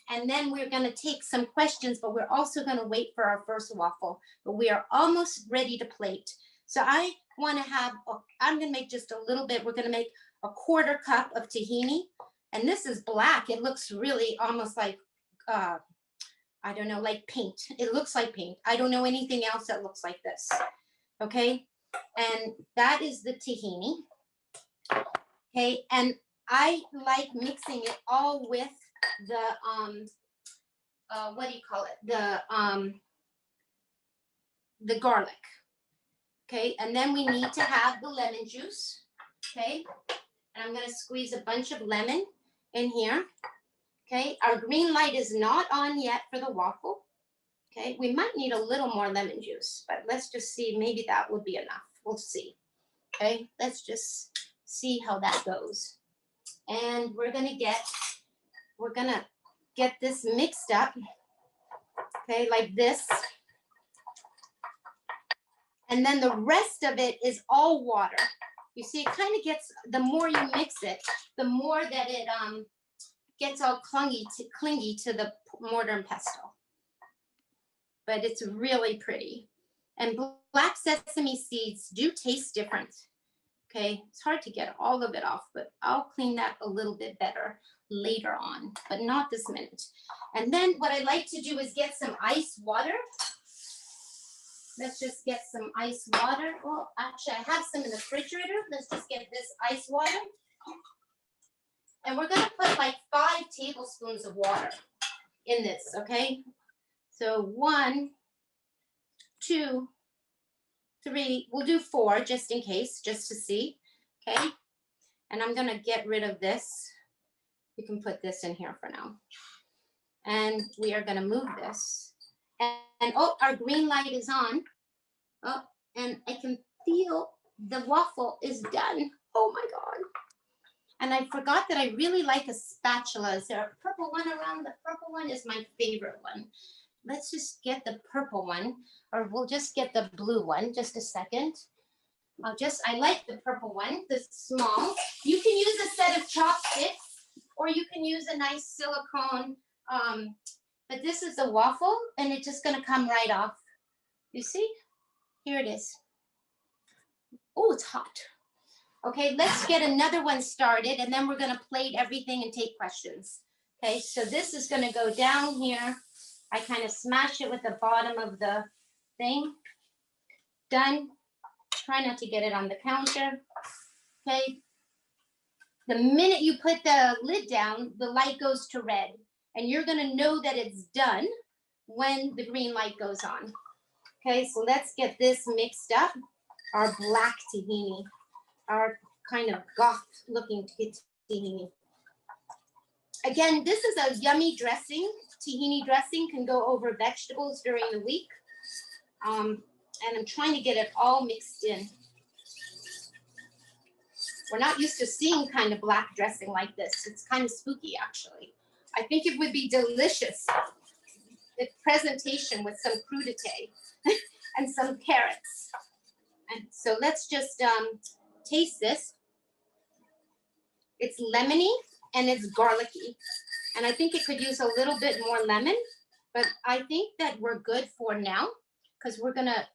and then we're going to take some questions, but we're also going to wait for our first waffle, but we are almost ready to plate. So I want to have, I'm going to make just a little bit. We're going to make a 1/4 cup of tahini. And this is black. It looks really almost like, I don't know, like paint. It looks like paint. I don't know anything else that looks like this. Okay. And that is the tahini. Okay. And I like mixing it all with the, what do you call it? The garlic. Okay. And then we need to have the lemon juice. Okay. And I'm going to squeeze a bunch of lemon in here. Okay, our green light is not on yet for the waffle. Okay, we might need a little more lemon juice, but let's just see, maybe that would be enough. We'll see. Okay, let's just see how that goes. And we're gonna get this mixed up. Okay, like this. And then the rest of it is all water. You see, it kind of gets, the more you mix it, the more that it gets all clingy to the mortar and pestle. But it's really pretty. And black sesame seeds do taste different. Okay, it's hard to get all of it off, but I'll clean that a little bit better later on, but not this minute. And then what I like to do is get some ice water. Let's just get some ice water. Well, actually, I have some in the refrigerator. Let's just get this ice water. And we're going to put like 5 tablespoons of water in this, okay? So 1, 2, 3. We'll do 4 just in case, just to see, okay? And I'm going to get rid of this. You can put this in here for now. And we are going to move this. And oh, our green light is on. Oh, and I can feel the waffle is done. Oh my God. And I forgot that I really like a spatula. Is there a purple one around? The purple one is my favorite one. Let's just get the purple one, or we'll just get the blue one. Just a second. I like the purple one, the small. You can use a set of chopsticks, or you can use a nice silicone. But this is a waffle, and it's just going to come right off. You see? Here it is. Oh, it's hot. Okay, let's get another one started, and then we're going to plate everything and take questions. Okay, so this is going to go down here. I kind of smash it with the bottom of the thing. Done. Try not to get it on the counter. Okay. The minute you put the lid down, the light goes to red. And you're going to know that it's done when the green light goes on. Okay, so let's get this mixed up. Our black tahini, our kind of goth looking tahini. Again, this is a yummy dressing. Tahini dressing can go over vegetables during the week. And I'm trying to get it all mixed in. We're not used to seeing kind of black dressing like this. It's kind of spooky, actually. I think it would be delicious. The presentation with some crudité and some carrots. And so let's just taste this. It's lemony and it's garlicky. And I think it could use a little bit more lemon, but I think that we're good for now because we're gonna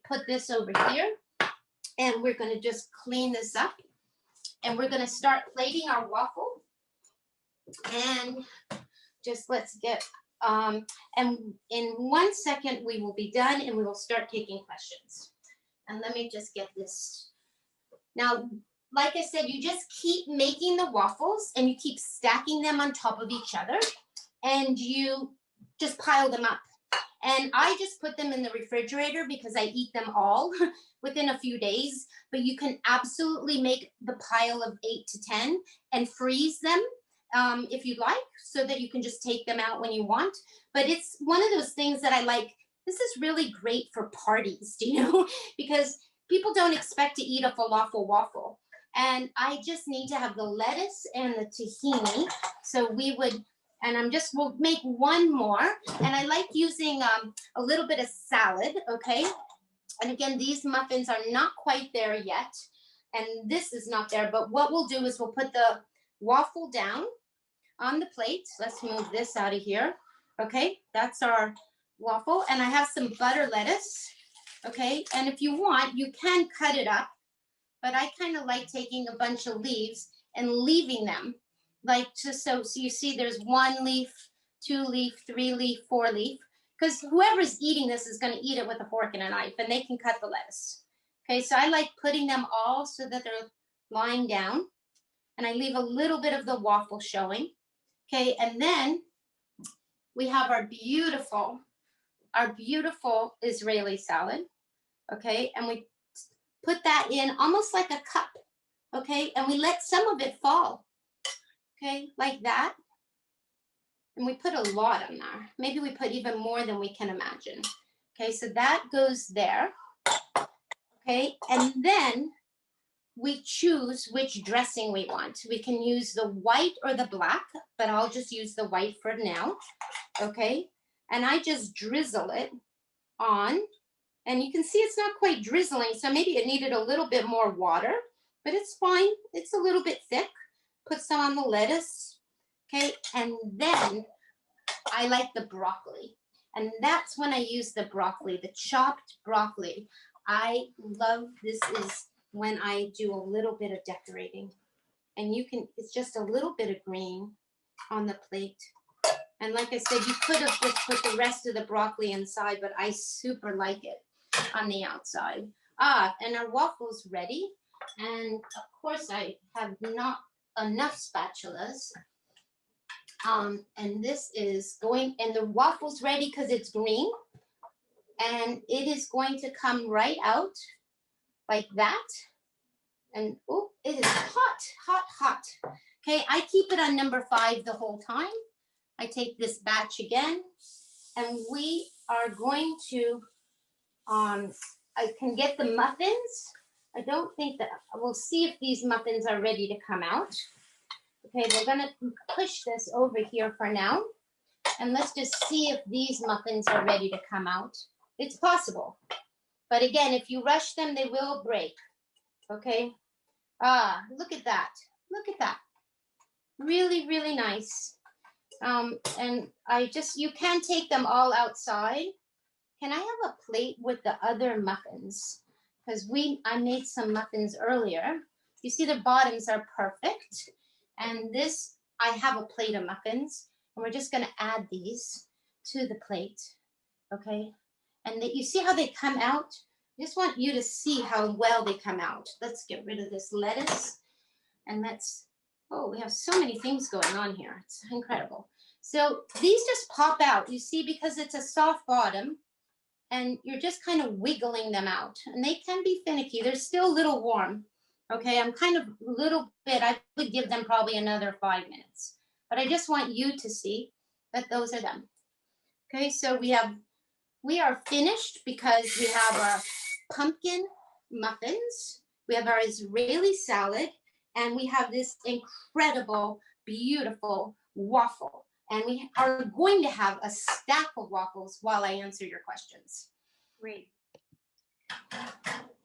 put this over here and we're gonna just clean this up. and we're gonna start plating our waffle. And just let's get, and in 1 second we will be done and we will start taking questions. And let me just get this. Now, like I said, you just keep making the waffles and you keep stacking them on top of each other and you just pile them up. And I just put them in the refrigerator because I eat them all within a few days, but you can absolutely make the pile of 8 to 10 and freeze them if you'd like, so that you can just take them out when you want. But it's one of those things that I like. This is really great for parties, do you know? Because people don't expect to eat a falafel waffle. And I just need to have the lettuce and the tahini. So we would, and we'll make one more. And I like using a little bit of salad, okay? And again, these muffins are not quite there yet. And this is not there, but what we'll do is we'll put the waffle down on the plate. Let's move this out of here. Okay, that's our waffle. And I have some butter lettuce. Okay, and if you want, you can cut it up, but I kind of like taking a bunch of leaves and leaving them like just so you see there's 1 leaf, 2 leaf, 3 leaf, 4 leaf, because whoever's eating this is going to eat it with a fork and a knife and they can cut the lettuce. Okay, so I like putting them all so that they're lying down, and I leave a little bit of the waffle showing. Okay, and then we have our beautiful Israeli salad. Okay, and we put that in almost like a cup. Okay, and we let some of it fall. Okay, like that. And we put a lot on there. Maybe we put even more than we can imagine. Okay, so that goes there. Okay, and then we choose which dressing we want. We can use the white or the black, but I'll just use the white for now. Okay, and I just drizzle it on, and you can see it's not quite drizzling, so maybe it needed a little bit more water, but it's fine. It's a little bit thick. Put some on the lettuce. Okay, and then I like the broccoli, and that's when I use the broccoli, the chopped broccoli. I love this is when I do a little bit of decorating, and you can, it's just a little bit of green on the plate. And like I said, you could have just put the rest of the broccoli inside, but I super like it on the outside. And our waffle's ready. And of course I have not enough spatulas. And this is going, and the waffle's ready because it's green. And it is going to come right out like that. And oh, it is hot, hot, hot. Okay, I keep it on number 5 the whole time. I take this batch again, and we are going to, I can get the muffins. I don't think that, we'll see if these muffins are ready to come out. Okay, we're gonna push this over here for now, and let's just see if these muffins are ready to come out. It's possible, but again, if you rush them, they will break. Okay, look at that, look at that. Really, really nice. And you can take them all outside. Can I have a plate with the other muffins? Because I made some muffins earlier. You see the bottoms are perfect. And this, I have a plate of muffins. And we're just gonna add these to the plate, okay? And you see how they come out? I just want you to see how well they come out. Let's get rid of this lettuce. And oh, we have so many things going on here. It's incredible. So these just pop out, you see, because it's a soft bottom, and you're just kind of wiggling them out. And they can be finicky. They're still a little warm. Okay, I'm kind of a little bit, I would give them probably another 5 minutes. But I just want you to see that those are them. Okay, so we are finished because we have our pumpkin muffins, we have our Israeli salad, and we have this incredible, beautiful waffle. And we are going to have a stack of waffles while I answer your questions. Great.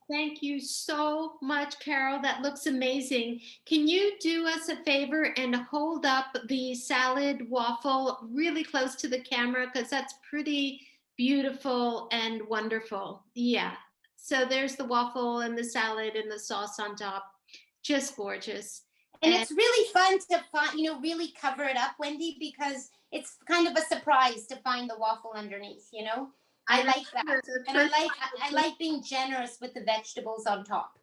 Thank you so much, Carole. That looks amazing. Can you do us a favor and hold up the salad waffle really close to the camera? Because that's pretty beautiful and wonderful. Yeah. So there's the waffle and the salad and the sauce on top. just gorgeous. And it's really fun to find, really cover it up, Wendy, because it's kind of a surprise to find the waffle underneath, I like that. And I like being generous with the vegetables on top.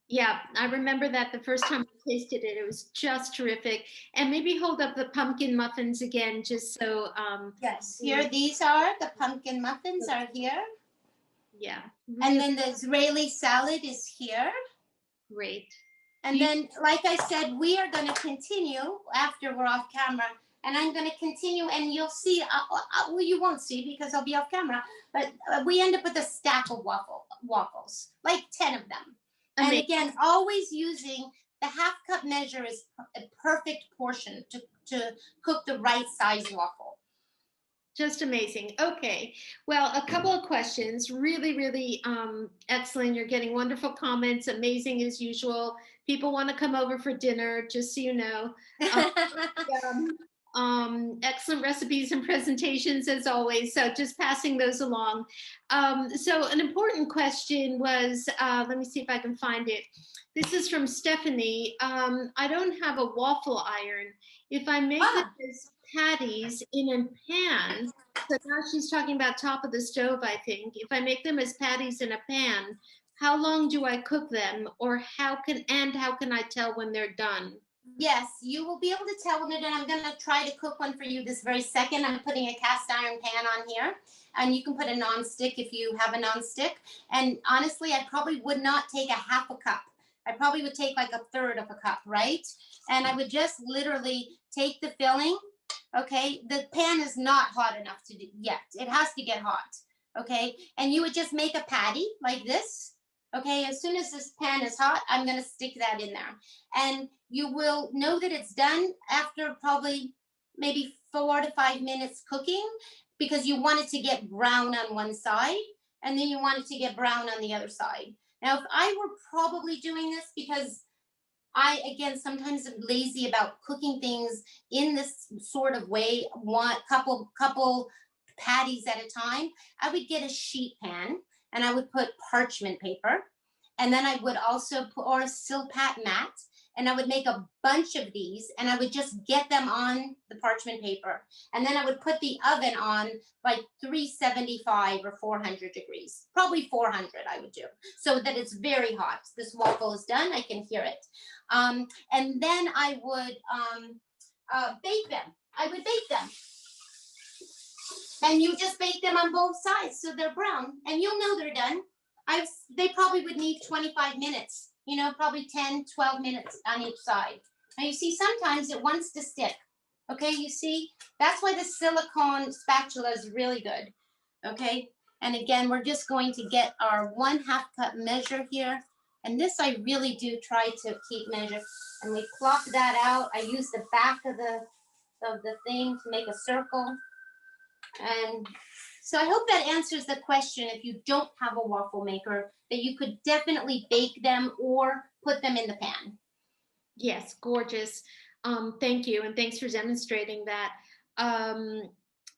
Yeah, I remember that the first time I tasted it, it was just terrific. And maybe hold up the pumpkin muffins again, just so. Yes, here these are the pumpkin muffins are here. Yeah. Really. And then the Israeli salad is here. Great. And then, like I said, we are going to continue after we're off camera. And I'm going to continue, and you'll see. Well, you won't see because I'll be off camera. But we end up with a stack of waffles, like 10 of them. Amazing. And again, always using the half-cup measure is a perfect portion to cook the right size waffle. Just amazing. Okay. Well, a couple of questions. Really, really excellent. You're getting wonderful comments. Amazing as usual. People want to come over for dinner, just so you know. Excellent recipes and presentations as always. So just passing those along. So an important question was, let me see if I can find it. This is from Stephanie. I don't have a waffle iron. If I make it as patties in a pan, so now she's talking about top of the stove, I think. If I make them as patties in a pan, how long do I cook them, or how can I tell when they're done? Yes, you will be able to tell when they're done. I'm going to try to cook one for you this very second. I'm putting a cast iron pan on here, and you can put a nonstick if you have a nonstick. And honestly, I probably would not take a half a cup. I probably would take like a third of a cup, right? And I would just literally take the filling. Okay, the pan is not hot enough to do yet. It has to get hot. Okay, and you would just make a patty like this. Okay, as soon as this pan is hot, I'm going to stick that in there. And you will know that it's done after probably maybe 4 to 5 minutes cooking, because you want it to get brown on one side and then you want it to get brown on the other side. Now, if I were probably doing this, because I, again, sometimes am lazy about cooking things in this sort of way, one couple patties at a time, I would get a sheet pan and I would put parchment paper, and then I would also put, or a silpat mat, and I would make a bunch of these, and I would just get them on the parchment paper, and then I would put the oven on like 375 or 400 degrees, probably 400 I would do, so that it's very hot. This waffle is done, I can hear it. And then I would bake them. I would bake them. And you just bake them on both sides so they're brown, and you'll know they're done. They probably would need 25 minutes, probably 10, 12 minutes on each side. Now you see, sometimes it wants to stick. Okay, you see, that's why the silicone spatula is really good. Okay, and again, we're just going to get our 1/2 cup measure here. And this I really do try to keep measure. And we plop that out. I use the back of the thing to make a circle. And so I hope that answers the question. If you don't have a waffle maker, that you could definitely bake them or put them in the pan. Yes, gorgeous. Thank you, and thanks for demonstrating that.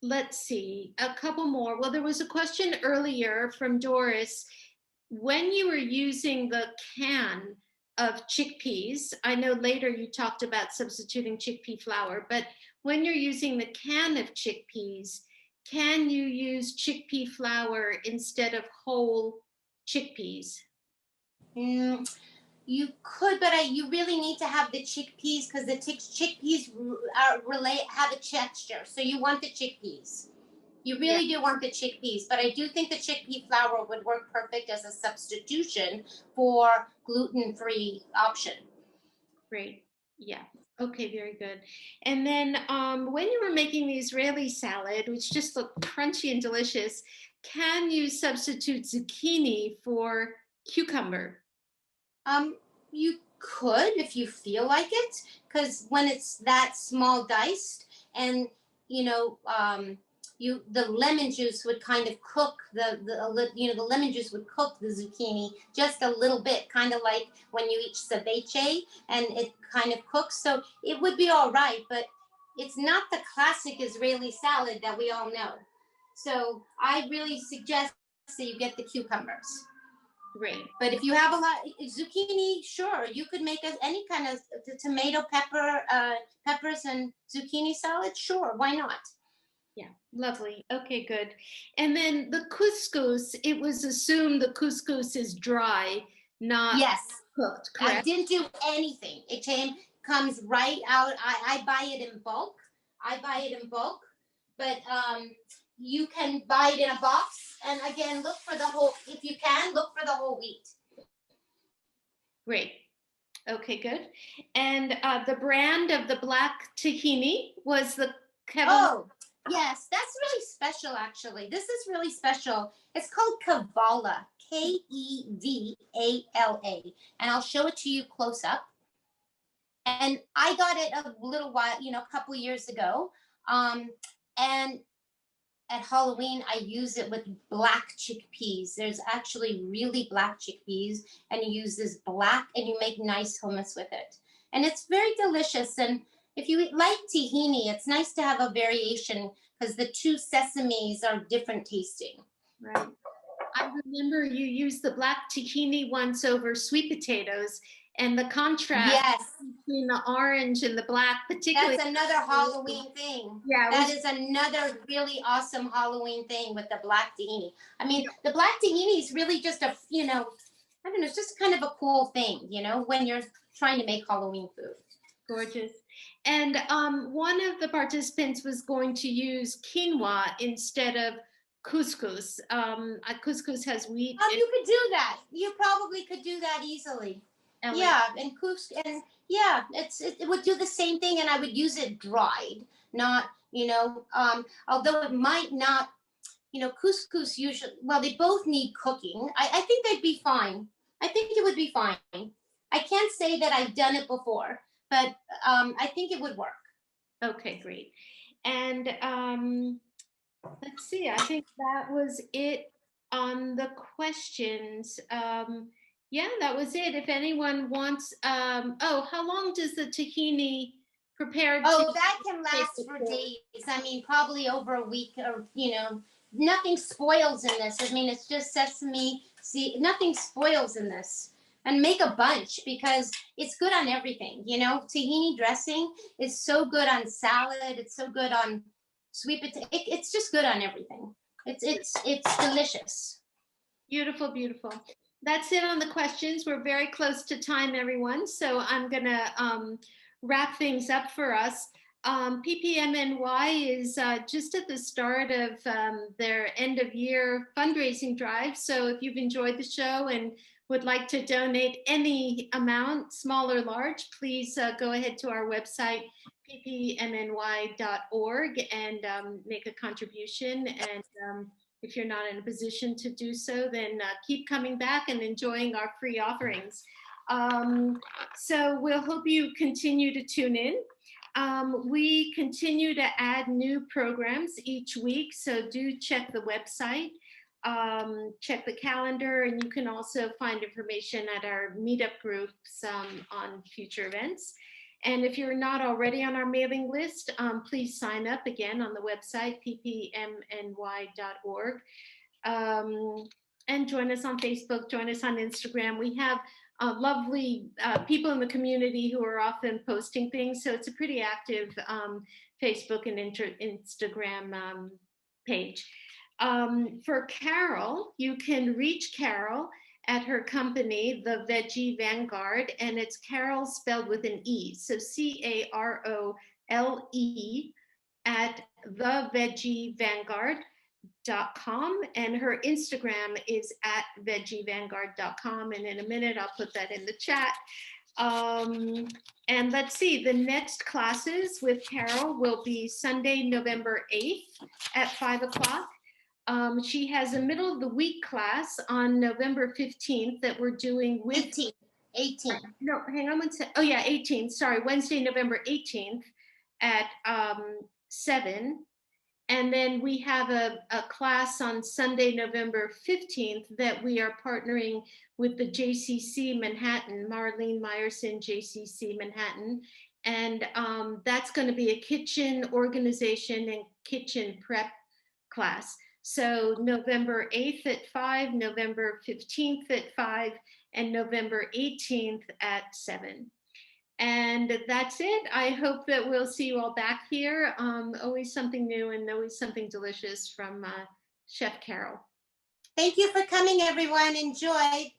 Let's see, a couple more. Well, there was a question earlier from Doris. When you were using the can of chickpeas, I know later you talked about substituting chickpea flour, but when you're using the can of chickpeas, can you use chickpea flour instead of whole chickpeas? You could, but you really need to have the chickpeas, because the chickpeas have a texture. So you want the chickpeas. You really do want the chickpeas, but I do think the chickpea flour would work perfect as a substitution for gluten-free option. Great. Yeah. Okay, very good. And then when you were making the Israeli salad, which just looked crunchy and delicious, can you substitute zucchini for cucumber? You could if you feel like it, because when it's that small diced, and the lemon juice would kind of cook the lemon juice would cook the zucchini just a little bit, kind of like when you eat ceviche, and it kind of cooks, so it would be all right, but it's not the classic Israeli salad that we all know. So I really suggest that you get the cucumbers. Great. But if you have a lot zucchini, sure, you could make any kind of tomato, peppers and zucchini salad. Sure, why not? Yeah, lovely. Okay, good. And then the couscous, it was assumed the couscous is dry, not Yes, cooked, I correct? didn't do anything. It comes right out. I buy it in bulk. But you can buy it in a box. And again, look for the whole. If you can, look for the whole wheat. Great. Okay, good. And the brand of the black tahini was the Kevin. Oh, yes, that's really special, actually. This is really special. It's called Kevala, Kevala. And I'll show it to you close up. And I got it a little while, a couple years ago. And at Halloween, I use it with black chickpeas. There's actually really black chickpeas, and you use this black, and you make nice hummus with it. And it's very delicious. And if you like tahini, it's nice to have a variation because the two sesames are different tasting. Right. I remember you used the black tahini once over sweet potatoes, and the contrast between the orange and the black, particularly. That's another Halloween thing. Yeah, that is another really awesome Halloween thing with the black tahini. I mean, the black tahini is really just a, I don't know, it's just kind of a cool thing, when you're trying to make Halloween food. Gorgeous. And one of the participants was going to use quinoa instead of couscous. Couscous has wheat. You could do that. You probably could do that easily. Yeah, and couscous, and yeah, it would do the same thing, and I would use it dried, not, although it might not, couscous usually, well, they both need cooking. I think they'd be fine. I think it would be fine. I can't say that I've done it before, but I think it would work. Okay, great. And let's see, I think that was it on the questions. Yeah, that was it. If anyone wants, how long does the tahini prepare? That can last for days. I mean, probably over a week, or, nothing spoils in this. I mean, it's just sesame. See, nothing spoils in this. And make a bunch because it's good on everything. Tahini dressing is so good on salad. It's so good on sweet potato. It's just good on everything. It's delicious. Beautiful, beautiful. That's it on the questions. We're very close to time, everyone. So I'm going to wrap things up for us. PPMNY is just at the start of their end of year fundraising drive. So if you've enjoyed the show and would like to donate any amount, small or large, please go ahead to our website, ppmny.org, and make a contribution. And if you're not in a position to do so, then keep coming back and enjoying our free offerings. So we'll hope you continue to tune in. We continue to add new programs each week, so do check the website, check the calendar, and you can also find information at our meetup groups on future events. And if you're not already on our mailing list, please sign up again on the website, ppmny.org. And join us on Facebook, join us on Instagram. We have lovely people in the community who are often posting things. So it's a pretty active Facebook and Instagram page. For Carole, you can reach Carole at her company, The Veggie Vanguard, and it's Carole spelled with an E. So CAROLE at thevegievanguard.com, and her Instagram is at veggievanguard.com, and in a minute I'll put that in the chat. And let's see, the next classes with Carole will be Sunday, November 8th at 5 o'clock. She has a middle of the week class on November 15th that we're doing with 18. No, hang on one second. Oh yeah, 18th. Sorry, Wednesday, November 18th at 7. And then we have a class on Sunday, November 15th that we are partnering with the JCC Manhattan, Marlene Meyerson, JCC Manhattan. And that's going to be a kitchen organization and kitchen prep class. So November 8th at 5, November 15th at 5, and November 18th at 7. And that's it. I hope that we'll see you all back here. Always something new and always something delicious from Chef Carole. Thank you for coming, everyone. Enjoy.